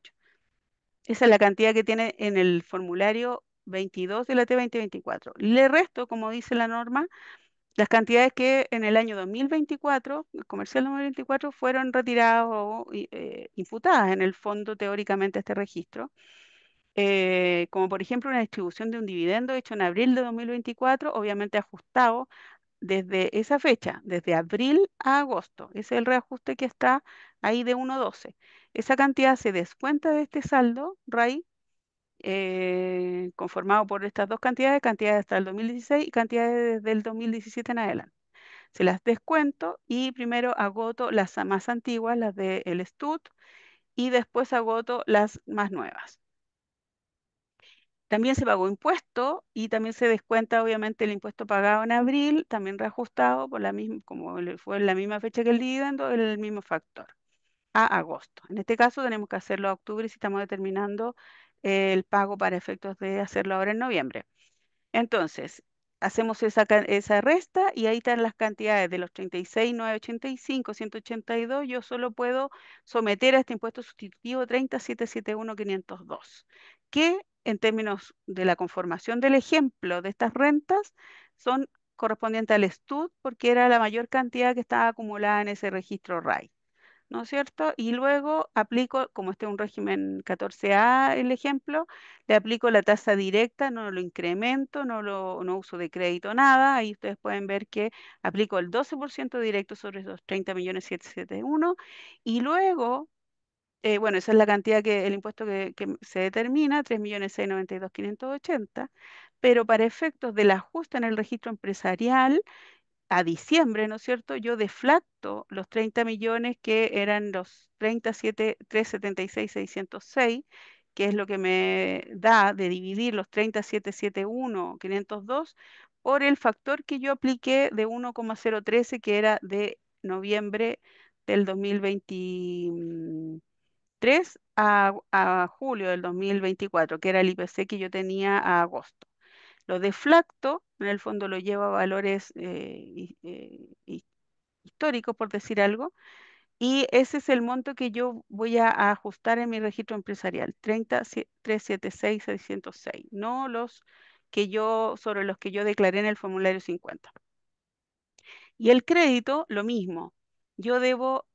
Esa es la cantidad que tiene en el formulario 22 de la T 2024. Le resto, como dice la norma, las cantidades que en el año 2024, el comercial 2024, fueron retiradas o imputadas en el fondo teóricamente a este registro, como por ejemplo una distribución de un dividendo hecho en abril de 2024, obviamente ajustado desde esa fecha, desde abril a agosto. Ese es el reajuste que está ahí de 1,12. Esa cantidad se descuenta de este saldo, RAI, conformado por estas dos cantidades, cantidades hasta el 2016 y cantidades desde el 2017 en adelante. Se las descuento y primero agoto las más antiguas, las del STUT, y después agoto las más nuevas. También se pagó impuesto y también se descuenta obviamente el impuesto pagado en abril, también reajustado por la misma, como fue en la misma fecha que el dividendo, el mismo factor, a agosto. En este caso tenemos que hacerlo a octubre si estamos determinando el pago para efectos de hacerlo ahora en noviembre. Entonces, hacemos esa resta y ahí están las cantidades de los 36.985, 182. Yo solo puedo someter a este impuesto sustitutivo 30.771.502, que en términos de la conformación del ejemplo de estas rentas son correspondientes al STUD porque era la mayor cantidad que estaba acumulada en ese registro RAI. ¿No es cierto? Y luego aplico, como este es un régimen 14A, el ejemplo, le aplico la tasa directa, no lo incremento, no uso de crédito nada. Ahí ustedes pueden ver que aplico el 12% directo sobre esos 30.771.000. Y luego, bueno, esa es la cantidad el impuesto que se determina, 3.692.580. Pero para efectos del ajuste en el registro empresarial, a diciembre, ¿no es cierto? Yo deflacto los 30 millones que eran los 37.376.606, que es lo que me da de dividir los 37.771.502 por el factor que yo apliqué de 1,013, que era de noviembre del 2023 a julio del 2024, que era el IPC que yo tenía a agosto. Lo deflacto, en el fondo lo llevo a valores históricos, por decir algo, y ese es el monto que yo voy a ajustar en mi registro empresarial, 30.376.606, no los que yo, sobre los que yo declaré en el formulario 50. Y el crédito, lo mismo. Yo debo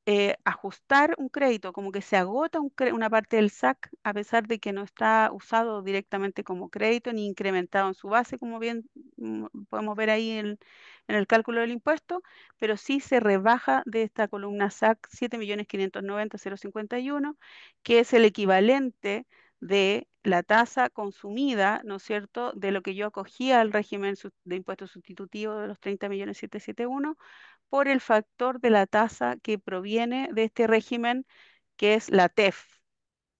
ajustar un crédito, como que se agota una parte del SAC, a pesar de que no está usado directamente como crédito ni incrementado en su base, como bien podemos ver ahí en el cálculo del impuesto, pero sí se rebaja de esta columna SAC 7.590.051, que es el equivalente de la tasa consumida, ¿no es cierto?, de lo que yo acogía al régimen de impuesto sustitutivo de los 30.771 por el factor de la tasa que proviene de este régimen, que es la TEF,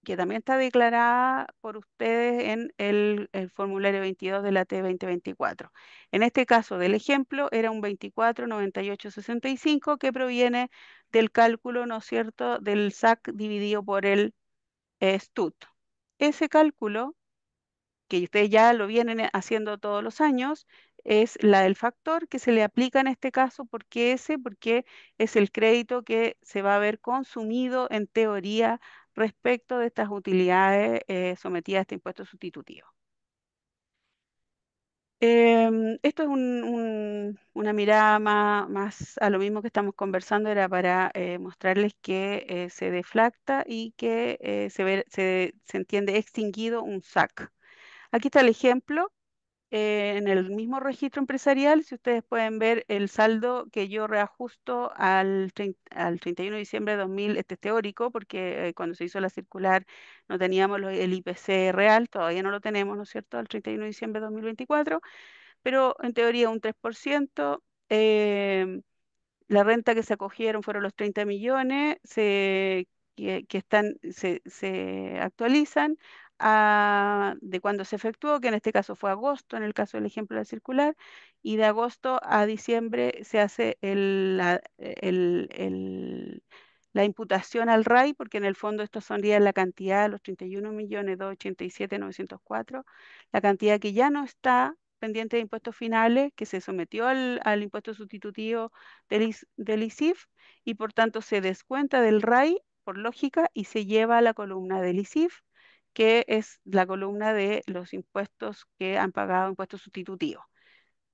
que también está declarada por ustedes en el formulario 22 de la T 2024. En este caso del ejemplo era un 24,9865 que proviene del cálculo, ¿no es cierto?, del SAC dividido por el STUT. Ese cálculo que ustedes ya lo vienen haciendo todos los años, es la del factor que se le aplica en este caso. ¿Por qué ese? Porque es el crédito que se va a ver consumido en teoría respecto de estas utilidades sometidas a este impuesto sustitutivo. Esto es una mirada más a lo mismo que estamos conversando, era para mostrarles que se deflacta y que se entiende extinguido un SAC. Aquí está el ejemplo. En el mismo registro empresarial, si ustedes pueden ver el saldo que yo reajusto al 31 de diciembre de 2000, este es teórico, porque cuando se hizo la circular no teníamos el IPC real, todavía no lo tenemos, ¿no es cierto?, al 31 de diciembre de 2024, pero en teoría un 3%. La renta que se acogieron fueron los 30 millones se actualizan de cuando se efectuó, que en este caso fue agosto, en el caso del ejemplo de la circular, y de agosto a diciembre se hace la imputación al RAI, porque en el fondo esto sería la cantidad, los 31.287.904, la cantidad que ya no está pendiente de impuestos finales, que se sometió al impuesto sustitutivo del ISIF, y por tanto se descuenta del RAI por lógica y se lleva a la columna del ISIF, que es la columna de los impuestos que han pagado impuestos sustitutivos,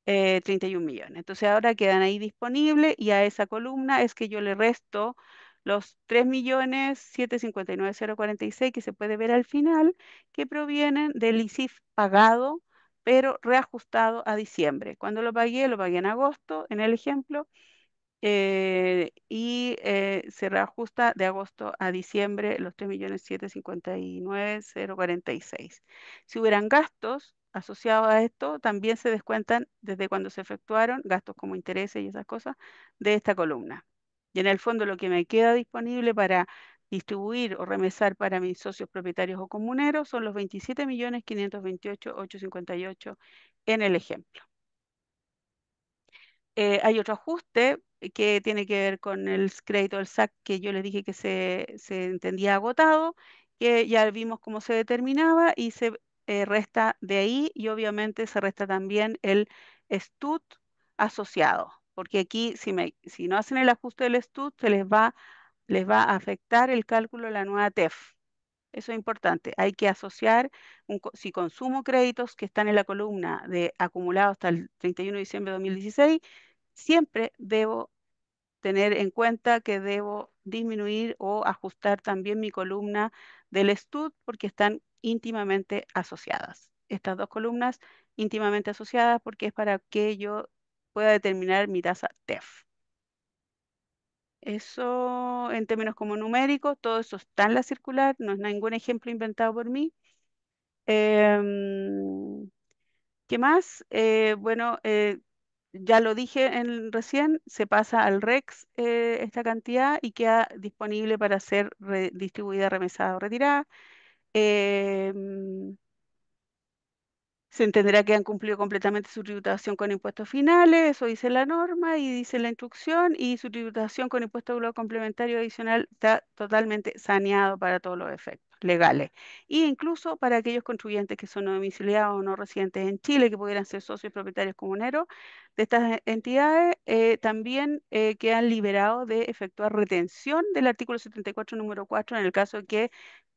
31 millones. Entonces ahora quedan ahí disponibles y a esa columna es que yo le resto los 3.759.046 que se puede ver al final, que provienen del ISIF pagado, pero reajustado a diciembre. Cuando lo pagué en agosto, en el ejemplo, y se reajusta de agosto a diciembre los 3.759.046. Si hubieran gastos asociados a esto, también se descuentan desde cuando se efectuaron, gastos como intereses y esas cosas, de esta columna. Y en el fondo lo que me queda disponible para distribuir o remesar para mis socios propietarios o comuneros son los 27.528.858 en el ejemplo. Hay otro ajuste que tiene que ver con el crédito del SAC que yo les dije que se entendía agotado, que ya vimos cómo se determinaba y se resta de ahí, y obviamente se resta también el STUT asociado, porque aquí si no hacen el ajuste del STUT les va a afectar el cálculo de la nueva TEF. Eso es importante. Hay que asociar, si consumo créditos que están en la columna de acumulado hasta el 31 de diciembre de 2016, siempre debo tener en cuenta que debo disminuir o ajustar también mi columna del STUD, porque están íntimamente asociadas. Estas dos columnas íntimamente asociadas, porque es para que yo pueda determinar mi tasa TEF. Eso en términos como numéricos, todo eso está en la circular, no es ningún ejemplo inventado por mí. Em, ¿Qué más? Bueno, ya lo dije recién, se pasa al REX esta cantidad y queda disponible para ser distribuida, remesada o retirada. Em, Se entenderá que han cumplido completamente su tributación con impuestos finales, eso dice la norma y dice la instrucción, y su tributación con impuesto global complementario adicional está totalmente saneado para todos los efectos legales. E incluso para aquellos contribuyentes que son no domiciliados o no residentes en Chile, que pudieran ser socios propietarios comuneros de estas entidades, también quedan liberados de efectuar retención del artículo 74, número 4, en el caso de que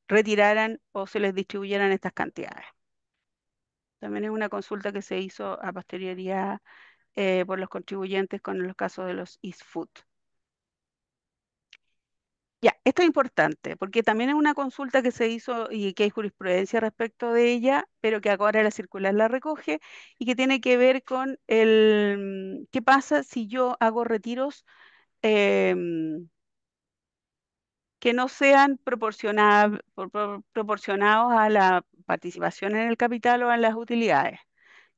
retiraran o se les distribuyeran estas cantidades. También es una consulta que se hizo a posterioridad por los contribuyentes con los casos de los ISFUT. Ya, esto es importante porque también es una consulta que se hizo y que hay jurisprudencia respecto de ella, pero que ahora la circular la recoge y que tiene que ver con qué pasa si yo hago retiros em, que no sean proporcionados a la participación en el capital o en las utilidades,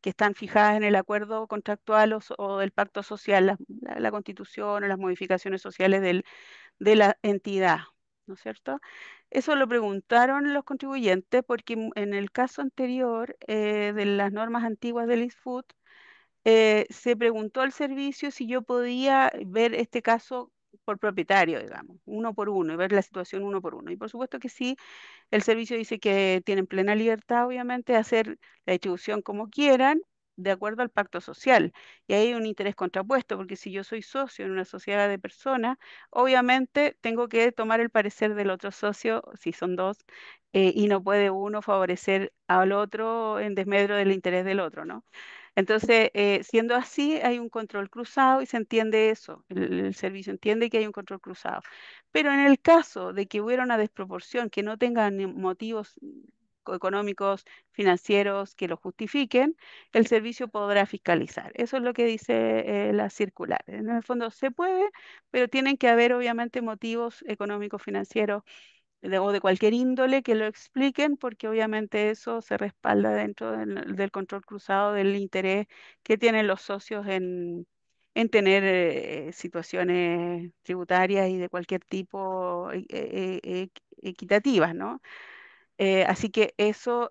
que están fijadas en el acuerdo contractual o del pacto social, la constitución o las modificaciones sociales de la entidad, ¿no es cierto? Eso lo preguntaron los contribuyentes porque en el caso anterior de las normas antiguas del ISFUT, se preguntó al servicio si yo podía ver este caso por propietario, digamos, uno por uno, y ver la situación uno por uno. Y por supuesto que sí, el servicio dice que tienen plena libertad, obviamente, de hacer la distribución como quieran, de acuerdo al pacto social. Y ahí hay un interés contrapuesto, porque si yo soy socio en una sociedad de personas, obviamente tengo que tomar el parecer del otro socio, si son dos, y no puede uno favorecer al otro en desmedro del interés del otro, ¿no? Entonces, siendo así, hay un control cruzado y se entiende eso. El servicio entiende que hay un control cruzado. Pero en el caso de que hubiera una desproporción que no tenga ni motivos económicos, financieros que lo justifiquen, el servicio podrá fiscalizar. Eso es lo que dice la circular. En el fondo se puede, pero tienen que haber obviamente motivos económicos, financieros o de cualquier índole que lo expliquen, porque obviamente eso se respalda dentro del control cruzado del interés que tienen los socios en tener situaciones tributarias y de cualquier tipo equitativas, ¿no? Así que eso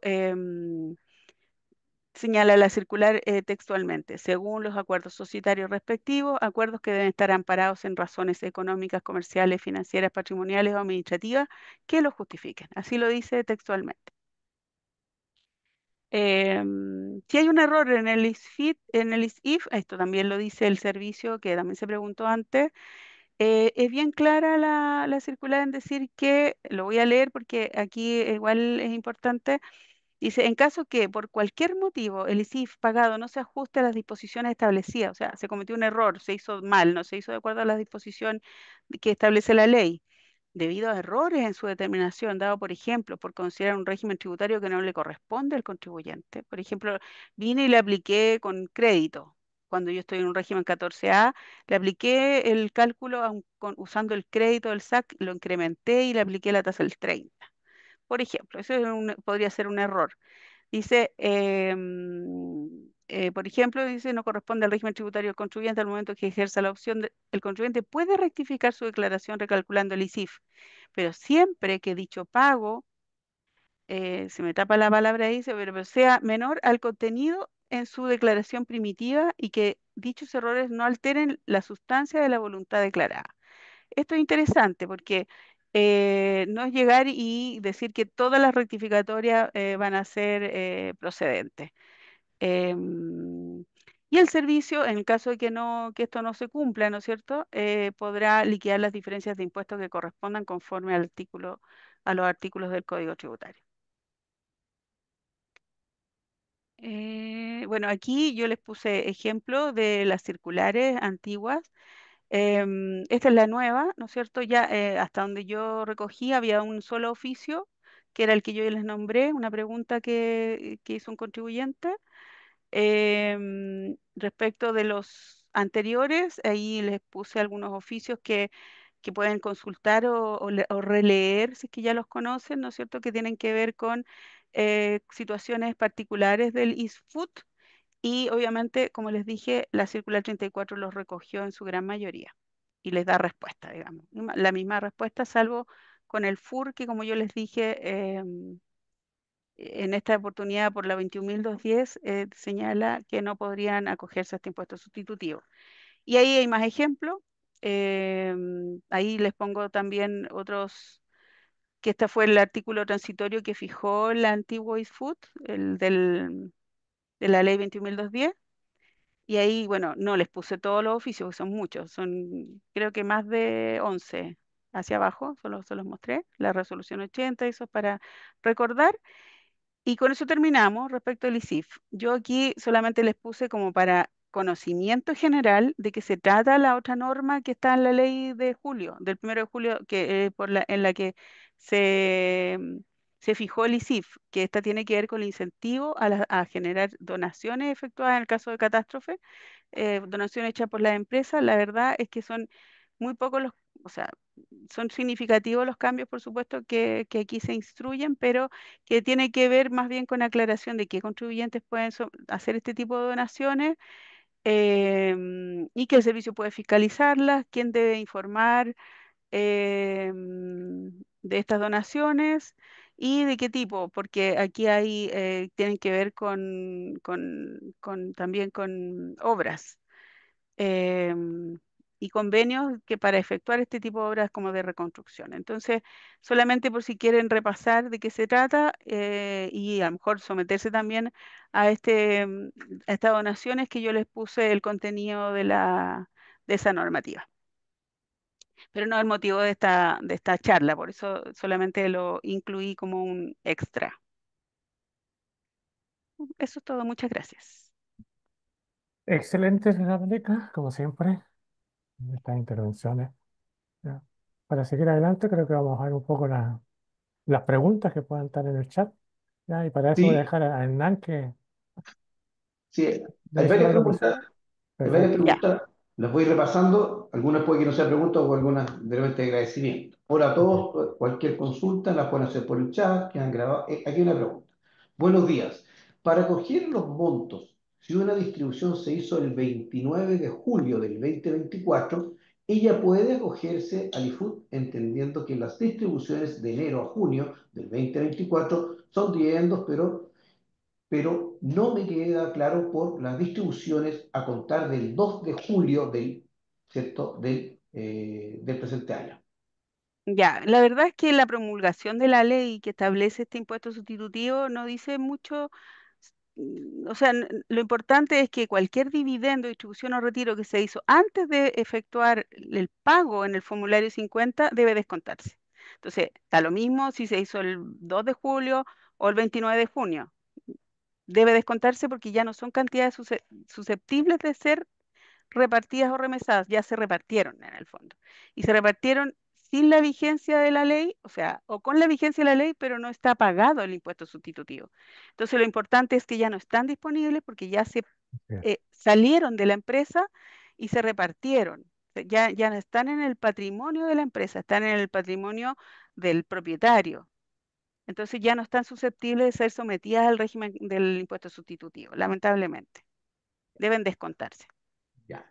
señala la circular textualmente, según los acuerdos societarios respectivos, acuerdos que deben estar amparados en razones económicas, comerciales, financieras, patrimoniales o administrativas que los justifiquen. Así lo dice textualmente. Si hay un error en el ISFIT, en el ISIF, esto también lo dice el servicio que también se preguntó antes, es bien clara la circular en decir que, lo voy a leer porque aquí igual es importante. Dice, en caso que por cualquier motivo el ISIF pagado no se ajuste a las disposiciones establecidas, o sea, se cometió un error, se hizo mal, no se hizo de acuerdo a la disposición que establece la ley, debido a errores en su determinación, dado, por ejemplo, por considerar un régimen tributario que no le corresponde al contribuyente. Por ejemplo, vine y le apliqué con crédito. Cuando yo estoy en un régimen 14A, le apliqué el cálculo usando el crédito del SAC, lo incrementé y le apliqué la tasa del 30. Por ejemplo, eso es podría ser un error. Dice, por ejemplo, dice, no corresponde al régimen tributario del contribuyente al momento que ejerza la opción, el contribuyente puede rectificar su declaración recalculando el ISIF, pero siempre que dicho pago, se me tapa la palabra ahí, dice, pero sea menor al contenido en su declaración primitiva y que dichos errores no alteren la sustancia de la voluntad declarada. Esto es interesante porque no es llegar y decir que todas las rectificatorias van a ser procedentes. Em, y el servicio, en el caso de que, no, que esto no se cumpla, ¿no es cierto?, podrá liquidar las diferencias de impuestos que correspondan conforme al artículo, a los artículos del Código Tributario. Bueno, aquí yo les puse ejemplos de las circulares antiguas. Esta es la nueva, ¿no es cierto? Ya hasta donde yo recogí había un solo oficio, que era el que yo les nombré, una pregunta que hizo un contribuyente. Respecto de los anteriores, ahí les puse algunos oficios que pueden consultar o releer, si es que ya los conocen, ¿no es cierto? Que tienen que ver con situaciones particulares del ISFUT y obviamente, como les dije, la circular 34 los recogió en su gran mayoría y les da respuesta, digamos. La misma respuesta, salvo con el FUR, que como yo les dije, en esta oportunidad por la 21.210 señala que no podrían acogerse a este impuesto sustitutivo. Y ahí hay más ejemplos. Ahí les pongo también otros, que este fue el artículo transitorio que fijó la antigua ISFUT, de la ley 21.210. Y ahí, bueno, no les puse todos los oficios, porque son muchos, son creo que más de 11 hacia abajo, solo se los mostré, la resolución 80, eso es para recordar. Y con eso terminamos respecto al ISIF. Yo aquí solamente les puse como para conocimiento general de que se trata la otra norma que está en la ley de julio, del 1 de julio, que, en la que se, se fijó el ISIF, que esta tiene que ver con el incentivo a generar donaciones efectuadas en el caso de catástrofe, donación hecha por las empresas. La verdad es que son muy pocos los, o sea, son significativos los cambios, por supuesto, que aquí se instruyen, pero que tiene que ver más bien con aclaración de qué contribuyentes pueden hacer este tipo de donaciones, y que el servicio puede fiscalizarlas, quién debe informar de estas donaciones y de qué tipo, porque aquí hay, tienen que ver también con obras, y convenios que para efectuar este tipo de obras como de reconstrucción. Entonces, solamente por si quieren repasar de qué se trata, y a lo mejor someterse también a, a estas donaciones, que yo les puse el contenido de esa normativa. Pero no el motivo de esta charla, por eso solamente lo incluí como un extra. Eso es todo, muchas gracias. Excelente, señora Mónica, como siempre, en estas intervenciones. ¿Ya? Para seguir adelante, creo que vamos a ver un poco las preguntas que puedan estar en el chat. ¿Ya? Y para eso voy a Sí, dejar a Hernán que sí, hay debe ser la varias otra preguntas, persona. hay varias Perfecto. Ya, preguntas, las voy repasando, algunas puede que no sean preguntas o algunas de repente agradecimiento. Ahora Ok. todos, cualquier consulta la pueden hacer por el chat, que han grabado. Aquí hay una pregunta. Buenos días. Para coger los montos, si una distribución se hizo el 29 de julio del 2024, ella puede acogerse al IFUT entendiendo que las distribuciones de enero a junio del 2024 son dividendos, pero no me queda claro por las distribuciones a contar del 2 de julio ¿cierto? Del presente año. ya. La verdad es que la promulgación de la ley que establece este impuesto sustitutivo no dice mucho. O sea, lo importante es que cualquier dividendo, distribución o retiro que se hizo antes de efectuar el pago en el formulario 50 debe descontarse. Entonces, da lo mismo si se hizo el 2 de julio o el 29 de junio. Debe descontarse porque ya no son cantidades susceptibles de ser repartidas o remesadas, ya se repartieron en el fondo. Y se repartieron sin la vigencia de la ley, o sea, o con la vigencia de la ley, pero no está pagado el impuesto sustitutivo. Entonces, lo importante es que ya no están disponibles porque ya se Bien. salieron de la empresa y se repartieron. Ya no están en el patrimonio de la empresa, están en el patrimonio del propietario. Entonces ya no están susceptibles de ser sometidas al régimen del impuesto sustitutivo, lamentablemente. Deben descontarse. Ya.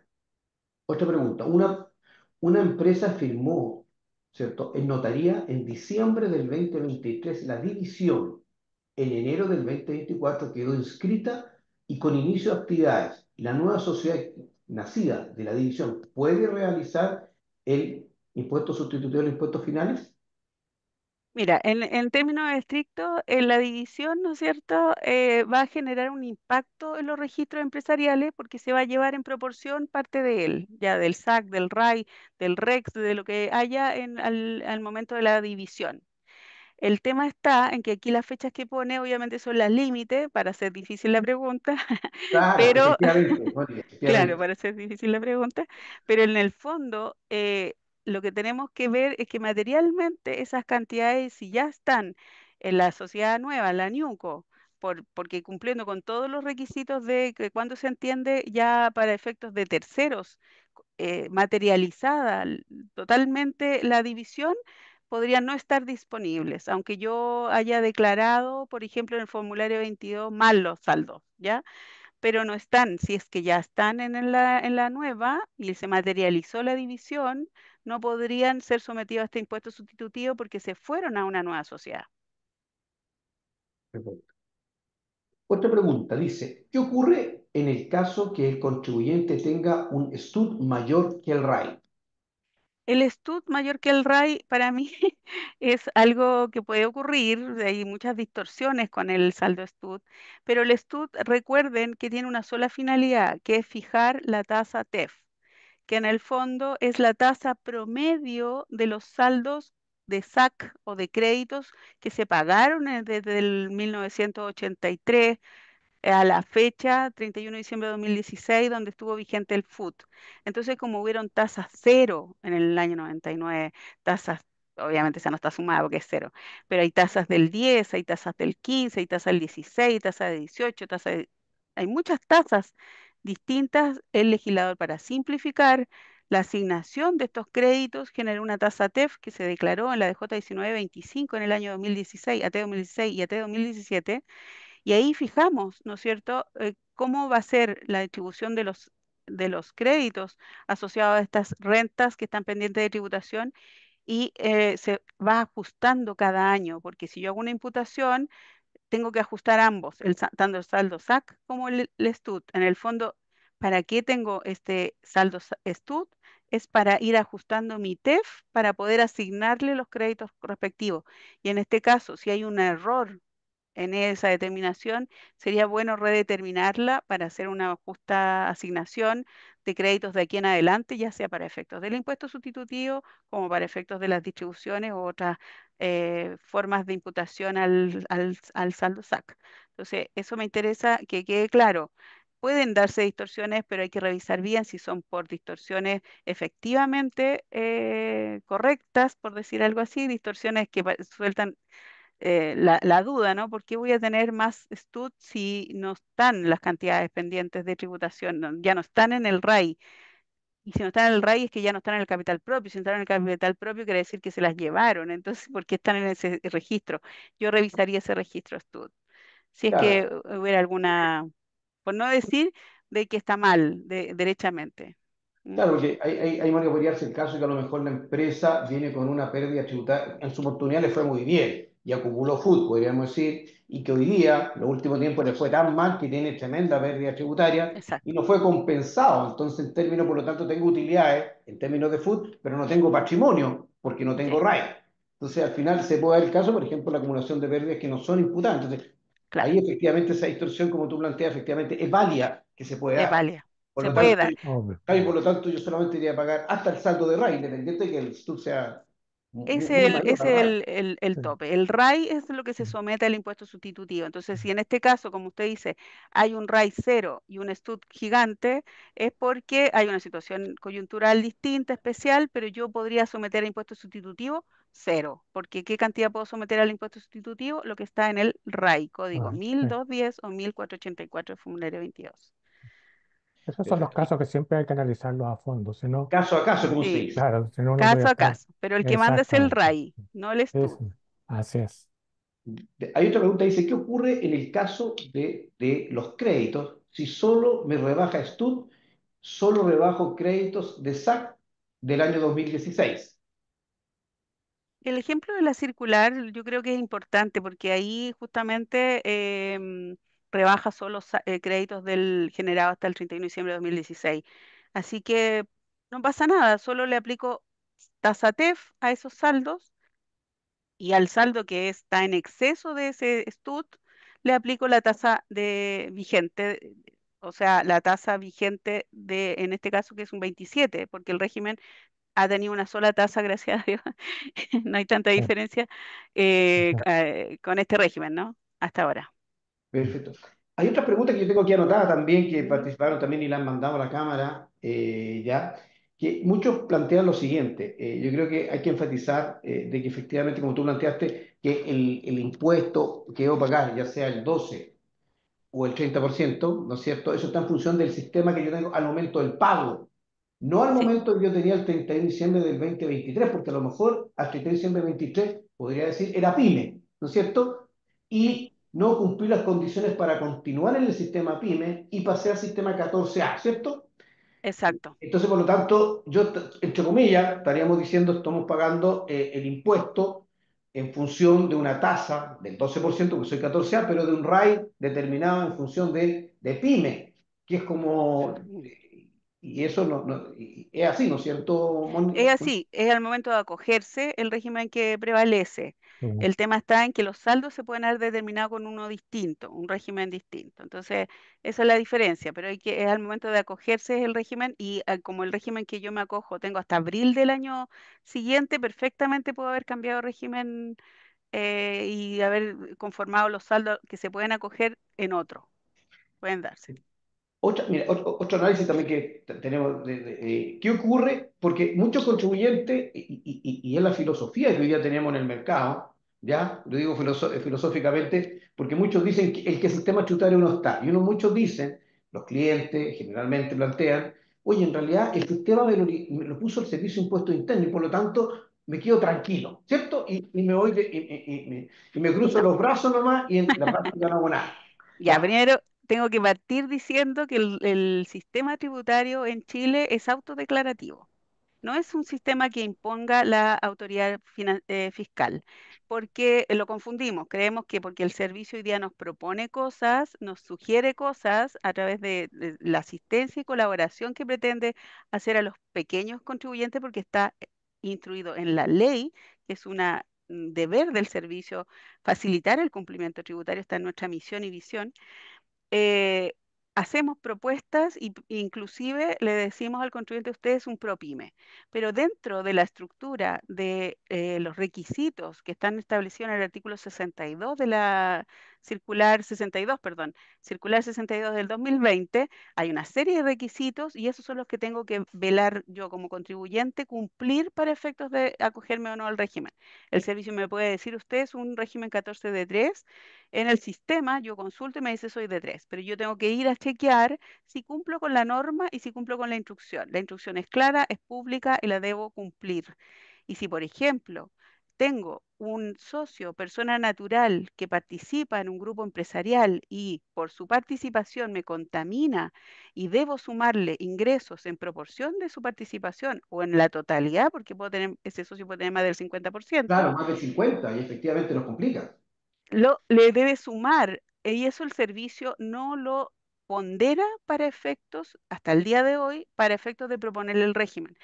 Otra pregunta. Una empresa firmó, ¿cierto? En notaría en diciembre del 2023 la división. En enero del 2024 quedó inscrita y con inicio de actividades. La nueva sociedad nacida de la división puede realizar el impuesto sustitutivo de los impuestos finales. Mira, en términos estrictos, en la división, ¿no es cierto?, va a generar un impacto en los registros empresariales porque se va a llevar en proporción parte de él, ya del SAC, del RAI, del REX, de lo que haya al momento de la división. El tema está en que aquí las fechas que pone obviamente son las límites, para hacer difícil la pregunta, Claro, pero efectivamente, Mónica, claro, efectivamente. para ser difícil la pregunta, pero en el fondo, lo que tenemos que ver es que materialmente esas cantidades, si ya están en la sociedad nueva, en la NIUCO, porque cumpliendo con todos los requisitos de que cuando se entiende ya para efectos de terceros, materializada totalmente la división, podrían no estar disponibles, aunque yo haya declarado, por ejemplo, en el formulario 22 mal los saldos, ¿ya? Pero no están. Si es que ya están en la nueva y se materializó la división, no podrían ser sometidos a este impuesto sustitutivo porque se fueron a una nueva sociedad. Perfecto. Otra pregunta dice, ¿qué ocurre en el caso que el contribuyente tenga un STUT mayor que el RAI? El STUT mayor que el RAI para mí es algo que puede ocurrir, hay muchas distorsiones con el saldo STUT, pero el STUT recuerden que tiene una sola finalidad, que es fijar la tasa TEF, que en el fondo es la tasa promedio de los saldos de SAC o de créditos que se pagaron desde el 1983 a la fecha 31 de diciembre de 2016, donde estuvo vigente el FUT. Entonces, como hubieron tasas cero en el año 99, tasas, obviamente esa no está sumada porque es cero, pero hay tasas del 10, hay tasas del 15, hay tasas del 16, tasas de 18, hay muchas tasas distintas. El legislador, para simplificar la asignación de estos créditos, generó una tasa TEF que se declaró en la DJ 1925 en el año 2016, AT 2016 y AT 2017, y ahí fijamos, ¿no es cierto?, cómo va a ser la distribución de los créditos asociados a estas rentas que están pendientes de tributación, y se va ajustando cada año, porque si yo hago una imputación, tengo que ajustar ambos, tanto el saldo SAC como el STUT. En el fondo, ¿para qué tengo este saldo STUT? Es para ir ajustando mi TEF para poder asignarle los créditos respectivos. Y en este caso, si hay un error en esa determinación, sería bueno redeterminarla para hacer una justa asignación de créditos de aquí en adelante, ya sea para efectos del impuesto sustitutivo como para efectos de las distribuciones u otras formas de imputación al saldo SAC. Entonces, eso me interesa que quede claro. Pueden darse distorsiones, pero hay que revisar bien si son por distorsiones efectivamente correctas, por decir algo así, distorsiones que sueltan la duda, ¿no? ¿Por qué voy a tener más STUT si no están las cantidades pendientes de tributación? Ya no están en el RAI. Y si no están en el RAI es que ya no están en el capital propio. Si no están en el capital propio quiere decir que se las llevaron. Entonces, ¿por qué están en ese registro? Yo revisaría ese registro STUT. Si es que Claro, hubiera alguna, por no decir de que está mal, derechamente. ¿Mm? claro, porque hay que podría darse el caso que a lo mejor la empresa viene con una pérdida tributaria, en su oportunidad le fue muy bien y acumuló food, podríamos decir, y que hoy día, en los últimos tiempos, le fue tan mal que tiene tremenda pérdida tributaria y Exacto, no fue compensado. Entonces, en términos, por lo tanto, tengo utilidades en términos de food, pero no tengo patrimonio porque no tengo sí, RAI. Entonces, al final se puede dar el caso, por ejemplo, la acumulación de pérdidas que no son imputadas. Entonces, ahí claro, efectivamente esa distorsión, como tú planteas, efectivamente es válida que se puede es dar. válida. Por Se lo puede tanto, dar. Obvio. por lo tanto, yo solamente iría a pagar hasta el saldo de RAI, independiente de que el STUR sea Es muy el, mayor es al RAI. el Sí. tope. El RAI es lo que se Mm. somete al impuesto sustitutivo. Entonces, si en este caso, como usted dice, hay un RAI cero y un STUT gigante, es porque hay una situación coyuntural distinta, especial, pero yo podría someter al impuesto sustitutivo cero. Porque ¿qué cantidad puedo someter al impuesto sustitutivo? Lo que está en el RAI, código Ah, sí. 1210 o 1484 de formulario 22. Esos son los Perfecto. casos que siempre hay que analizarlos a fondo, si no, Caso a caso, como se Sí, dice. claro, si no uno puede caso a estar caso. Pero el que manda es el exactamente. RAI, no el Es, STUT. así es. Hay otra pregunta, dice, ¿qué ocurre en el caso de los créditos si solo me rebaja STUT, solo rebajo créditos de SAC del año 2016? El ejemplo de la circular yo creo que es importante porque ahí justamente rebaja solo créditos del generado hasta el 31 de diciembre de 2016. Así que no pasa nada, solo le aplico tasa TEF a esos saldos, y al saldo que está en exceso de ese STUT le aplico la tasa de vigente, o sea, la tasa vigente de, en este caso, que es un 27, porque el régimen ha tenido una sola tasa, gracias a Dios. No hay tanta Sí, diferencia con este régimen, ¿no? Hasta ahora. Perfecto. Hay otra pregunta que yo tengo aquí anotada también, que Ujú. participaron también y la han mandado a la Cámara, ya, que muchos plantean lo siguiente. Yo creo que hay que enfatizar de que efectivamente, como tú planteaste, que el impuesto que debo pagar, ya sea el 12 o el 30%, ¿no es cierto? Eso está en función del sistema que yo tengo al momento del pago. No al Sí, momento que yo tenía el 31 de diciembre del 2023, porque a lo mejor al 31 de diciembre del 23 podría decir era PYME, ¿no es cierto? sí, Y no cumplí las condiciones para continuar en el sistema PYME y pasé al sistema 14A, ¿cierto? exacto. Entonces, por lo tanto, yo, entre comillas, estaríamos diciendo, estamos pagando el impuesto en función de una tasa del 12%, que soy 14A, pero de un RAI determinado en función de PYME, que es como, Mm. y eso es así, ¿no es cierto, Es Moni? así, es al momento de acogerse el régimen que prevalece. Mm. El tema está en que los saldos se pueden haber determinado con uno distinto, un régimen distinto. Entonces, esa es la diferencia, pero es al momento de acogerse el régimen y como el régimen que yo me acojo tengo hasta abril del año siguiente, perfectamente puedo haber cambiado régimen y haber conformado los saldos que se pueden acoger en otro, pueden darse. Mira, otro análisis también que tenemos, ¿qué ocurre? Porque muchos contribuyentes, y es la filosofía que hoy día tenemos en el mercado, ¿ya? Lo digo filosóficamente, porque muchos dicen que el sistema tributario no está, y muchos dicen, los clientes generalmente plantean, oye, en realidad el sistema me lo puso el Servicio de Impuestos Internos, y por lo tanto me quedo tranquilo, ¿cierto? Y me voy, y me cruzo los brazos nomás, y en la práctica no hago nada. Ya, ¿Ya? primero tengo que partir diciendo que el sistema tributario en Chile es autodeclarativo. No es un sistema que imponga la autoridad fiscal, porque lo confundimos. Creemos que porque el servicio hoy día nos propone cosas, nos sugiere cosas a través de la asistencia y colaboración que pretende hacer a los pequeños contribuyentes, porque está instruido en la ley, que es una deber del servicio facilitar el cumplimiento tributario, está en nuestra misión y visión. eh, Hacemos propuestas y inclusive le decimos al contribuyente, usted es un ProPyme, pero dentro de la estructura de los requisitos que están establecidos en el artículo 62 de la circular 62, perdón, circular 62 del 2020, hay una serie de requisitos y esos son los que tengo que velar yo como contribuyente, cumplir para efectos de acogerme o no al régimen. El servicio me puede decir, usted es un régimen 14 de 3, en el sistema yo consulto y me dice soy de 3, pero yo tengo que ir a chequear si cumplo con la norma y si cumplo con la instrucción. La instrucción es clara, es pública y la debo cumplir. Y si, por ejemplo, tengo un socio, persona natural, que participa en un grupo empresarial y por su participación me contamina y debo sumarle ingresos en proporción de su participación o en la totalidad, porque ese socio puede tener más del 50%, Claro, más de 50 y efectivamente nos complica. le debe sumar, y eso el servicio no lo pondera para efectos, hasta el día de hoy, para efectos de proponerle el régimen.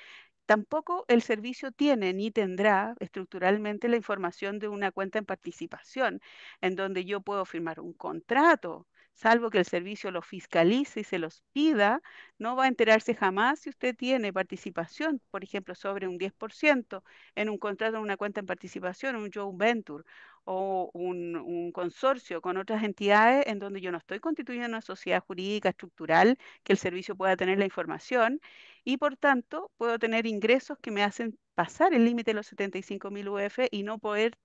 Tampoco el servicio tiene ni tendrá estructuralmente la información de una cuenta en participación, en donde yo puedo firmar un contrato, salvo que el servicio lo fiscalice y se los pida, no va a enterarse jamás si usted tiene participación, por ejemplo, sobre un 10% en un contrato en una cuenta en participación, un joint venture o un consorcio con otras entidades en donde yo no estoy constituyendo una sociedad jurídica estructural que el servicio pueda tener la información y por tanto puedo tener ingresos que me hacen pasar el límite de los 75.000 UF y no poder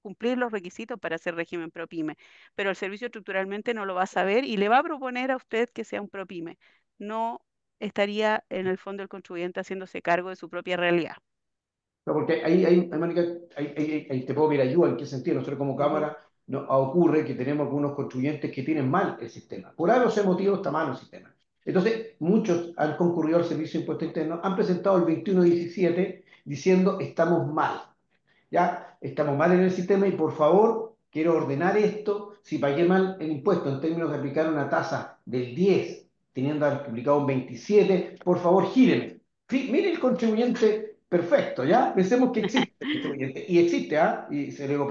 cumplir los requisitos para hacer régimen ProPyme. Pero el servicio estructuralmente no lo va a saber y le va a proponer a usted que sea un ProPyme. No estaría en el fondo el contribuyente haciéndose cargo de su propia realidad. No, porque Mónica, ahí te puedo pedir ayuda. ¿En qué sentido? Nosotros como Ujú. Cámara ocurre que tenemos algunos contribuyentes que tienen mal el sistema. Por algo ese motivo está mal el sistema. Entonces, muchos han concurrido al Servicio de Impuestos Internos, han presentado el 2117 diciendo estamos mal. Ya estamos mal en el sistema y por favor quiero ordenar esto. Si pagué mal el impuesto en términos de aplicar una tasa del 10, teniendo aplicado un 27, por favor gíreme. Mire el contribuyente perfecto, ¿ya? Pensemos que existe el contribuyente. Y existe, ¿ah? Y se lo digo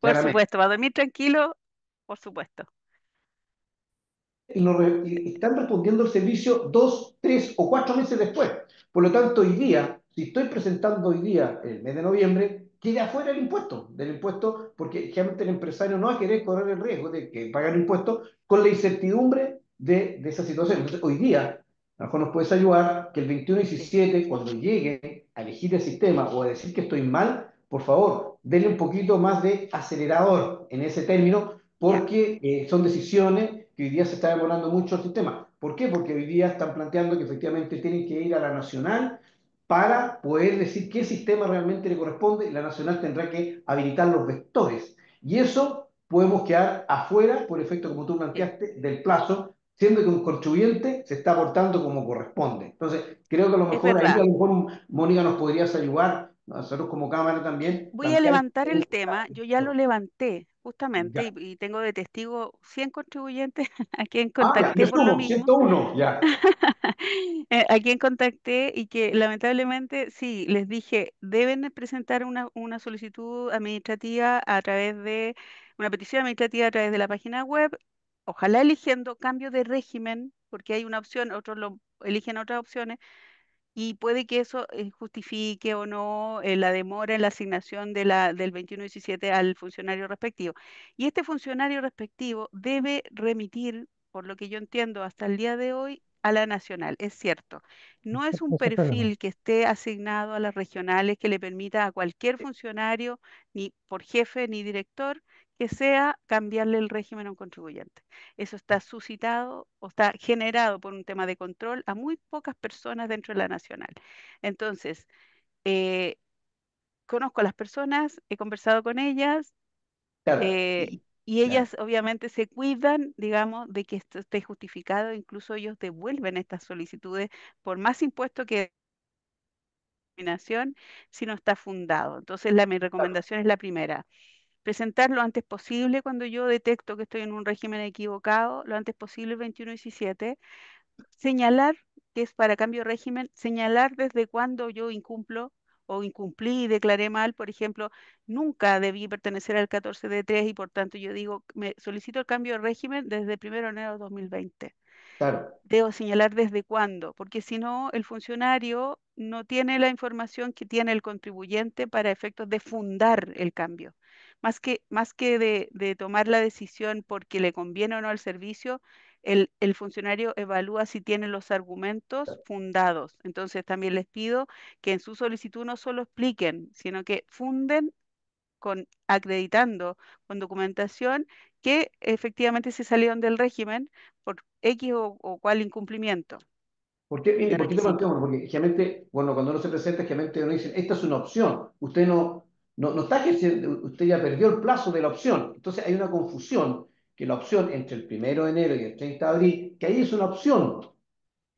Por claramente. supuesto, va a dormir tranquilo, por supuesto. Y están respondiendo el servicio 2, 3 o 4 meses después. Por lo tanto, hoy día, si estoy presentando hoy día, el mes de noviembre, queda fuera del impuesto, porque generalmente el empresario no va a querer correr el riesgo de que pagar impuestos con la incertidumbre de esa situación. Entonces, hoy día, a lo mejor nos puedes ayudar que el veintiuno Sí, 17 cuando llegue a elegir el sistema o a decir que estoy mal, por favor, denle un poquito más de acelerador en ese término, ya. porque son decisiones que hoy día se está demorando mucho el sistema. ¿Por qué? Porque hoy día están planteando que efectivamente tienen que ir a la nacional para poder decir qué sistema realmente le corresponde y la nacional tendrá que habilitar los vectores. Y eso podemos quedar afuera, por efecto, como tú Sí, planteaste, del plazo, siendo que un contribuyente se está aportando como corresponde. Entonces, creo que a lo es mejor ahí, a verdad. lo mejor, Mónica, nos podrías ayudar nosotros como Cámara también Voy a plantear levantar el tema, yo ya lo levanté justamente ya. y tengo de testigo 100 contribuyentes a quien Ah, ya, yo contacté por lo sumo, mismo. 101 ya. A quien contacté y que lamentablemente sí, les dije, deben presentar una solicitud administrativa a través de, una petición administrativa a través de la página web, ojalá eligiendo cambio de régimen, porque hay una opción, otros lo eligen otras opciones y puede que eso justifique o no la demora en la asignación del 2117 al funcionario respectivo. Y este funcionario respectivo debe remitir, por lo que yo entiendo hasta el día de hoy, a la nacional. Es cierto, no es un Ese es el problema. perfil que esté asignado a las regionales que le permita a cualquier funcionario, ni por jefe ni director, que sea cambiarle el régimen a un contribuyente. Eso está suscitado o está generado por un tema de control a muy pocas personas dentro de la nacional. Entonces, eh, conozco a las personas, he conversado con ellas Claro, eh, y ya, ellas obviamente se cuidan, digamos, de que esto esté justificado. Incluso ellos devuelven estas solicitudes por más impuesto que discriminación si no está fundado. Entonces, mi recomendación es la primera. Presentar lo antes posible cuando yo detecto que estoy en un régimen equivocado, lo antes posible el 2117. Señalar que es para cambio de régimen, señalar desde cuándo yo incumplo o incumplí y declaré mal, por ejemplo, nunca debí pertenecer al 14D3 y por tanto yo digo, me solicito el cambio de régimen desde el 1 de enero de 2020. claro. Debo señalar desde cuándo, porque si no, el funcionario no tiene la información que tiene el contribuyente para efectos de fundar el cambio. Más que de tomar la decisión porque le conviene o no al servicio, el funcionario evalúa si tiene los argumentos fundados. Entonces también les pido que en su solicitud no solo expliquen, sino que funden acreditando con documentación que efectivamente se salieron del régimen por X o cual incumplimiento Mire, de ¿por qué te requisito. planteo? Porque generalmente, bueno, cuando uno se presenta, generalmente uno dice, esta es una opción. Usted no está ejerciendo, usted ya perdió el plazo de la opción. Entonces hay una confusión, que la opción entre el 1 de enero y el 30 de abril, que ahí es una opción.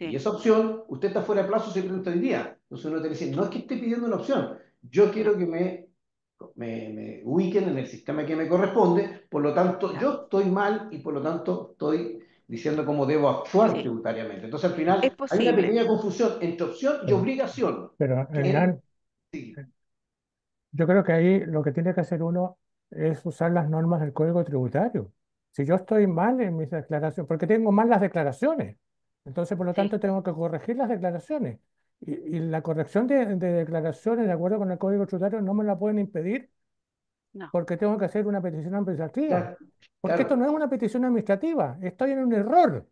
Y Sí, esa opción, usted está fuera de plazo, se pregunta hoy día. Entonces uno te dice, no es que esté pidiendo una opción, yo no, quiero que me ubiquen en el sistema que me corresponde, por lo tanto, claro. yo estoy mal y por lo tanto estoy diciendo cómo debo actuar Sí, tributariamente. Entonces, al es final, hay una posible. pequeña confusión entre opción y Pero, obligación, pero, que es, Hernán, sí, yo creo que ahí lo que tiene que hacer uno es usar las normas del Código Tributario. Si yo estoy mal en mis declaraciones, porque tengo mal las declaraciones, entonces por lo Sí, tanto tengo que corregir las declaraciones. Y la corrección de declaraciones de acuerdo con el Código Tributario no me la pueden impedir no, porque tengo que hacer una petición administrativa. claro, Porque esto no claro, es una petición administrativa, estoy en un error.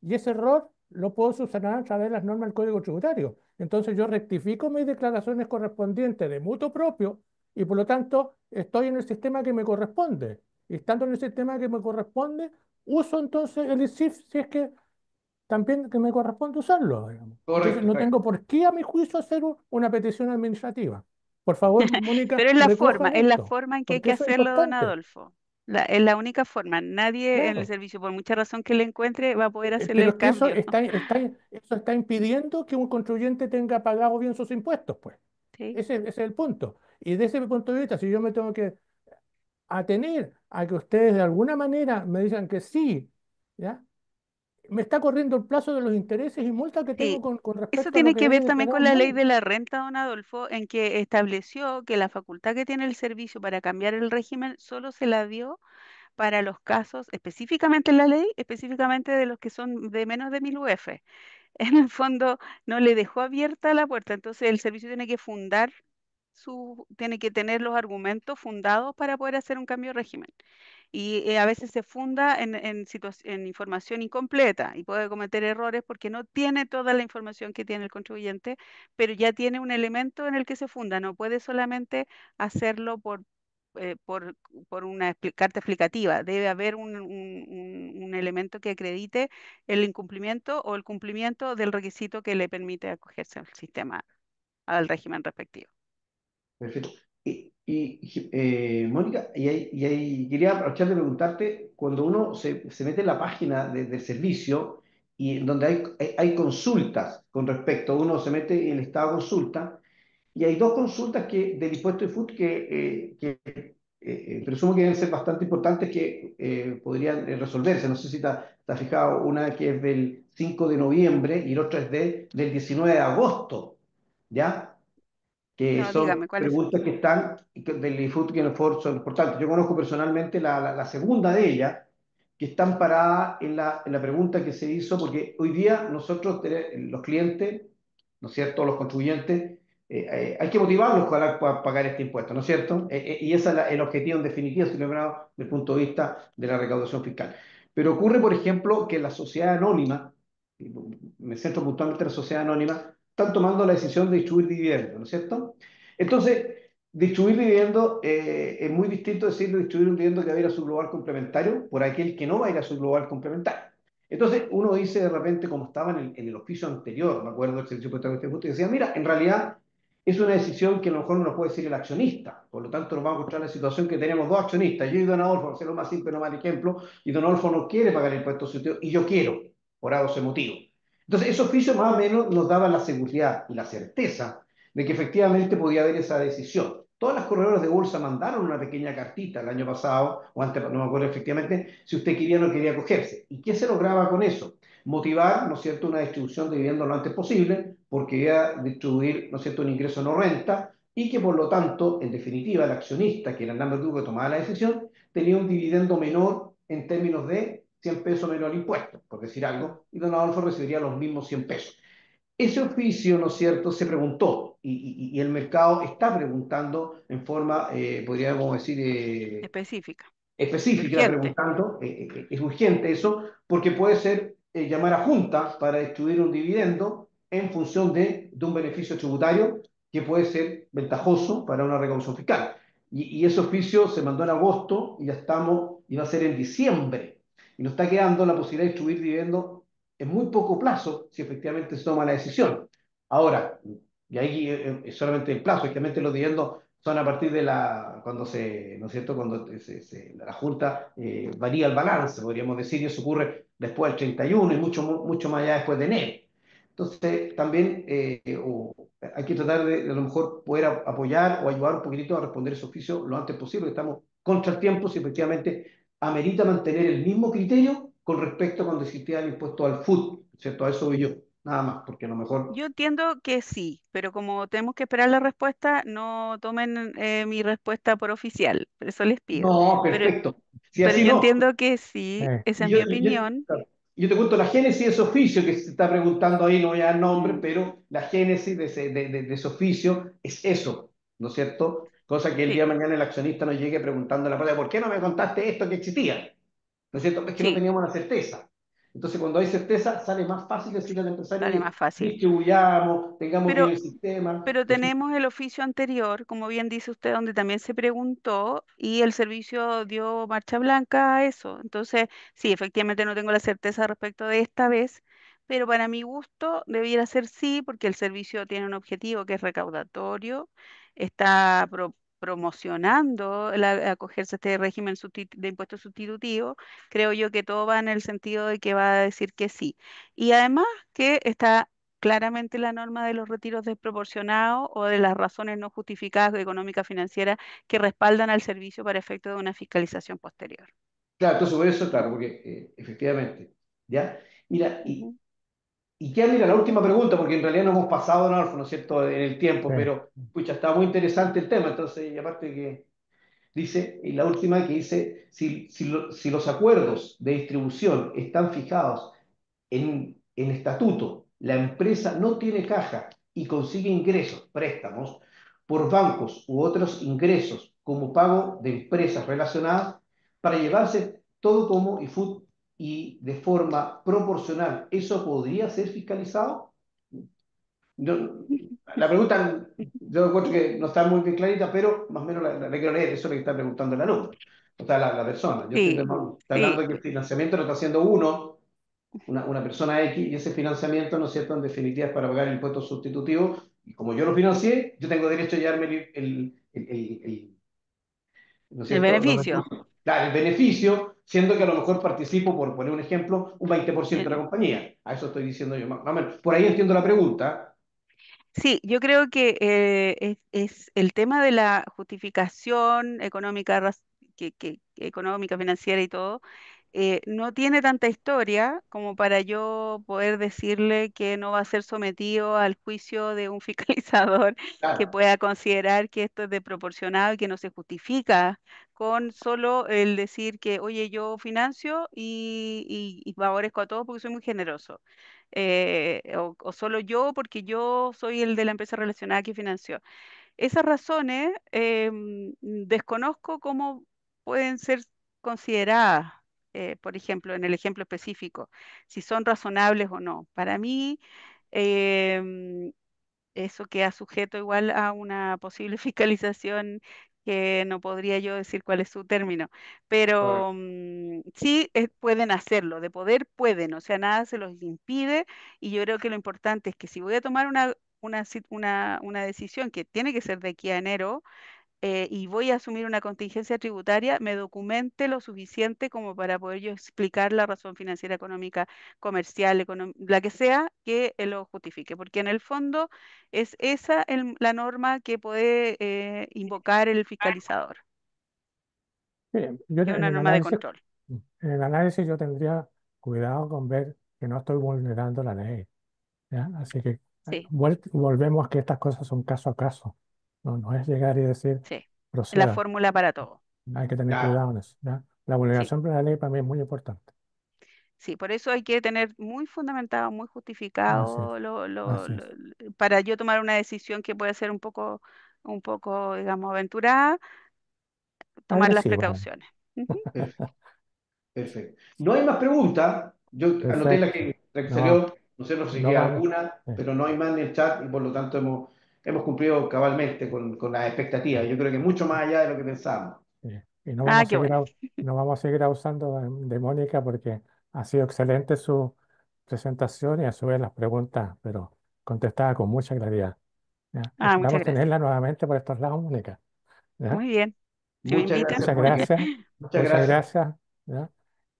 Y ese error lo puedo subsanar a través de las normas del Código Tributario. Entonces yo rectifico mis declaraciones correspondientes de mutuo propio y por lo tanto estoy en el sistema que me corresponde. Y estando en el sistema que me corresponde, uso entonces el ISIF si es que también que me corresponde usarlo, digamos. Entonces correcto, no correcto. tengo por qué a mi juicio hacer una petición administrativa. Por favor, pero Mónica, recojan es la esto, forma en que hay porque que eso es hacerlo, don importante. Adolfo. Es la única forma. Nadie en el Claro. servicio, por mucha razón que le encuentre, va a poder hacerle Pero el es que eso cambio. eso está impidiendo que un contribuyente tenga pagado bien sus impuestos, pues. Sí, Ese es el punto. Y desde ese punto de vista, si yo me tengo que atener a que ustedes de alguna manera me digan que sí, ¿ya? Me está corriendo el plazo de los intereses y multas que tengo sí. con Eso respecto a lo tiene que que he ver también declarado con la ley mal. de la renta, don Adolfo, en que estableció que la facultad que tiene el servicio para cambiar el régimen solo se la dio para los casos, específicamente en la ley, específicamente de los que son de menos de 1000 UF. En el fondo no le dejó abierta la puerta, entonces el servicio tiene que tiene que tener los argumentos fundados para poder hacer un cambio de régimen y a veces se funda en información incompleta y puede cometer errores porque no tiene toda la información que tiene el contribuyente, pero ya tiene un elemento en el que se funda, no puede solamente hacerlo eh, por, por una carta explicativa, debe haber un elemento que acredite el incumplimiento o el cumplimiento del requisito que le permite acogerse al sistema, al régimen respectivo. Perfecto. Mónica, quería aprovechar de preguntarte, cuando uno se mete en la página del servicio y donde hay consultas con respecto, uno se mete en el estado de consulta Y hay dos consultas del impuesto de food que presumo que deben ser bastante importantes que podrían resolverse. No sé si te has fijado, una que es del 5 de noviembre y la otra es del 19 de agosto, ¿ya? Que No, son dígame, ¿cuáles son? preguntas que están del eFood que son importantes. Yo conozco personalmente la segunda de ellas, que están paradas en la pregunta que se hizo, porque hoy día nosotros, los clientes, ¿no es cierto?, los contribuyentes, hay que motivarlos para pagar este impuesto, ¿no es cierto? Y ese es el objetivo en definitiva, si lo desde el punto de vista de la recaudación fiscal. Pero ocurre, por ejemplo, que la sociedad anónima, y me centro puntualmente en la sociedad anónima, están tomando la decisión de distribuir dividendos, ¿no es cierto? Entonces, distribuir dividendos es muy distinto decir distribuir un dividendo que va a ir a su global complementario por aquel que no va a ir a su global complementario. Entonces, uno dice de repente, como estaba en el oficio anterior, me acuerdo del servicio de este punto, y decía, mira, en realidad es una decisión que a lo mejor no nos puede decir el accionista. Por lo tanto, nos vamos a encontrar en la situación que tenemos dos accionistas, yo y don Adolfo, para hacerlo más simple, no mal ejemplo, y don Adolfo no quiere pagar el impuesto sustituto y yo quiero, por algo ese motivo. Entonces, ese oficio más o menos nos daba la seguridad y la certeza de que efectivamente podía haber esa decisión. Todas las corredoras de bolsa mandaron una pequeña cartita el año pasado, o antes, no me acuerdo efectivamente, si usted quería o no quería acogerse. ¿Y qué se lograba con eso? Motivar, ¿no es cierto?, una distribución de dividendos lo antes posible, porque iba a distribuir, ¿no es cierto?, un ingreso no renta, y que por lo tanto, en definitiva, el accionista, que era el Number Two que tomaba la decisión, tenía un dividendo menor en términos de 100 pesos menor impuesto, por decir Mm. algo, y don Adolfo recibiría los mismos 100 pesos. Ese oficio, ¿no es cierto?, se preguntó y el mercado está preguntando en forma, podríamos decir, Específica y específica, urgente. preguntando, es urgente eso, porque puede ser llamar a junta para distribuir un dividendo en función de un beneficio tributario que puede ser ventajoso para una recaudación fiscal. Y ese oficio se mandó en agosto y ya estamos, y va a ser en diciembre. Y nos está quedando la posibilidad de distribuir dividendos en muy poco plazo si efectivamente se toma la decisión. Ahora, y ahí es solamente el plazo, efectivamente los dividendos son a partir de cuando ¿no es cierto?, cuando la Junta varía el balance, podríamos decir, y eso ocurre después del 31 y mucho más allá después de enero. Entonces, también hay que tratar de a lo mejor poder apoyar o ayudar un poquitito a responder ese oficio lo antes posible. Estamos contra el tiempo si efectivamente amerita mantener el mismo criterio con respecto a cuando existía el impuesto al food, ¿cierto? A eso voy yo, nada más, porque a lo mejor. Yo entiendo que sí, pero como tenemos que esperar la respuesta, no tomen mi respuesta por oficial, por eso les pido. No, Pero, perfecto. Si pero así yo no. entiendo que sí, Eh, esa es Y yo, mi y yo- opinión. claro. Yo te cuento la génesis de ese oficio que se está preguntando ahí, no voy a dar nombre, Mm, pero la génesis de ese oficio es eso, ¿no es cierto? Cosa que el sí, día de mañana el accionista no llegue preguntando a la plata, ¿por qué no me contaste esto que existía? ¿No es cierto? Es que no sí, teníamos la certeza. Entonces, cuando hay certeza, sale más fácil decirle al empresario, sale más oye, fácil. distribuyamos, tengamos bien Pero el sistema. Pero ¿No es cierto? tenemos el oficio anterior, como bien dice usted, donde también se preguntó y el servicio dio marcha blanca a eso. Entonces, sí, efectivamente no tengo la certeza respecto de esta vez, pero para mi gusto debiera ser sí, porque el servicio tiene un objetivo que es recaudatorio, está promocionando acogerse a este régimen de impuesto sustitutivo. Creo yo que todo va en el sentido de que va a decir que sí. Y además que está claramente la norma de los retiros desproporcionados o de las razones no justificadas económicas financieras que respaldan al servicio para efecto de una fiscalización posterior. Claro, entonces por eso, claro, porque efectivamente, ¿ya? Mira, y, Ujú. Y queda, mira, la última pregunta, porque en realidad no hemos pasado, ¿no es cierto?, en el tiempo, eh, pero, pucha, está muy interesante el tema, entonces, y aparte que dice, y la última que dice, si los acuerdos de distribución están fijados en estatuto, la empresa no tiene caja y consigue ingresos, préstamos, por bancos u otros ingresos como pago de empresas relacionadas para llevarse todo como y food y de forma proporcional. ¿Eso podría ser fiscalizado? Yo- la pregunta, yo encuentro que no está muy bien clarita, pero más o menos la quiero leer, eso es lo que está preguntando el alumno, o sea, la persona. Yo Sí, está hablando sí, de que el financiamiento lo está haciendo una persona X, y ese financiamiento, ¿no es cierto?, en definitiva es para pagar el impuesto sustitutivo, y como yo lo financié, yo tengo derecho a llevarme ¿no es el cierto?, beneficio. claro, el beneficio, siendo que a lo mejor participo, por poner un ejemplo, un 20% de la En- compañía. A eso estoy diciendo yo, más o menos. Por ahí entiendo la pregunta. Sí, yo creo que es el tema de la justificación económica, económica, financiera y todo, no tiene tanta historia como para yo poder decirle que no va a ser sometido al juicio de un fiscalizador que Claro, pueda considerar que esto es desproporcionado y que no se justifica con solo el decir que, oye, yo financio y favorezco a todos porque soy muy generoso. O solo yo porque yo soy el de la empresa relacionada que financió. Esas razones desconozco cómo pueden ser consideradas, por ejemplo, en el ejemplo específico, si son razonables o no. Para mí, em, eso queda sujeto igual a una posible fiscalización que no podría yo decir cuál es su término, pero correcto. sí pueden hacerlo, de poder pueden, o sea, nada se los impide y yo creo que lo importante es que si voy a tomar una decisión que tiene que ser de aquí a enero, y voy a asumir una contingencia tributaria, me documente lo suficiente como para poder yo explicar la razón financiera, económica, comercial, la que sea, que lo justifique, porque en el fondo es esa la norma que puede invocar el fiscalizador, Yo que es una norma de control. en el análisis yo tendría cuidado con ver que no estoy vulnerando la ley, ¿ya? Así que Sí, volvemos que estas cosas son caso a caso. No, no es llegar y decir, sí. Es la proceda. fórmula para todo. Hay que tener Claro, cuidado en eso, ¿ya? La Sí. vulneración de la ley para mí es muy importante. Sí, por eso hay que tener muy fundamentado, muy Así es, justificado así es. para yo tomar una decisión que puede ser un poco, digamos, aventurada, tomar las Agresivo. precauciones. Ujú. perfecto, perfecto. No hay más preguntas. Yo anoté Perfecto. la que No, salió, no sé no si no queda van. alguna, pero no hay más en el chat y por lo tanto hemos cumplido cabalmente con las expectativas. Yo creo que mucho más allá de lo que pensábamos. Y no Ah, vamos a qué seguir, bueno. no vamos a seguir abusando de Mónica porque ha sido excelente su presentación y a su vez las preguntas, pero contestada con mucha claridad. ¿Ya? Ah, muchas Esperamos gracias. tenerla nuevamente por estos lados, Mónica. ¿Ya? Muy bien. Si me Muchas invitan, gracias, Muchas Mónica. gracias, Muchas muchas gracias. gracias. ¿Ya?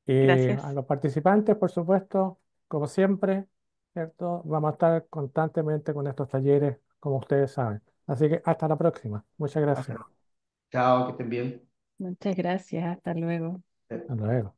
Y a gracias. los participantes, por supuesto, como siempre, ¿cierto? Vamos a estar constantemente con estos talleres, como ustedes saben. Así que hasta la próxima. Muchas Hasta gracias. luego. Chao, que estén bien. Muchas gracias, hasta luego. Hasta luego.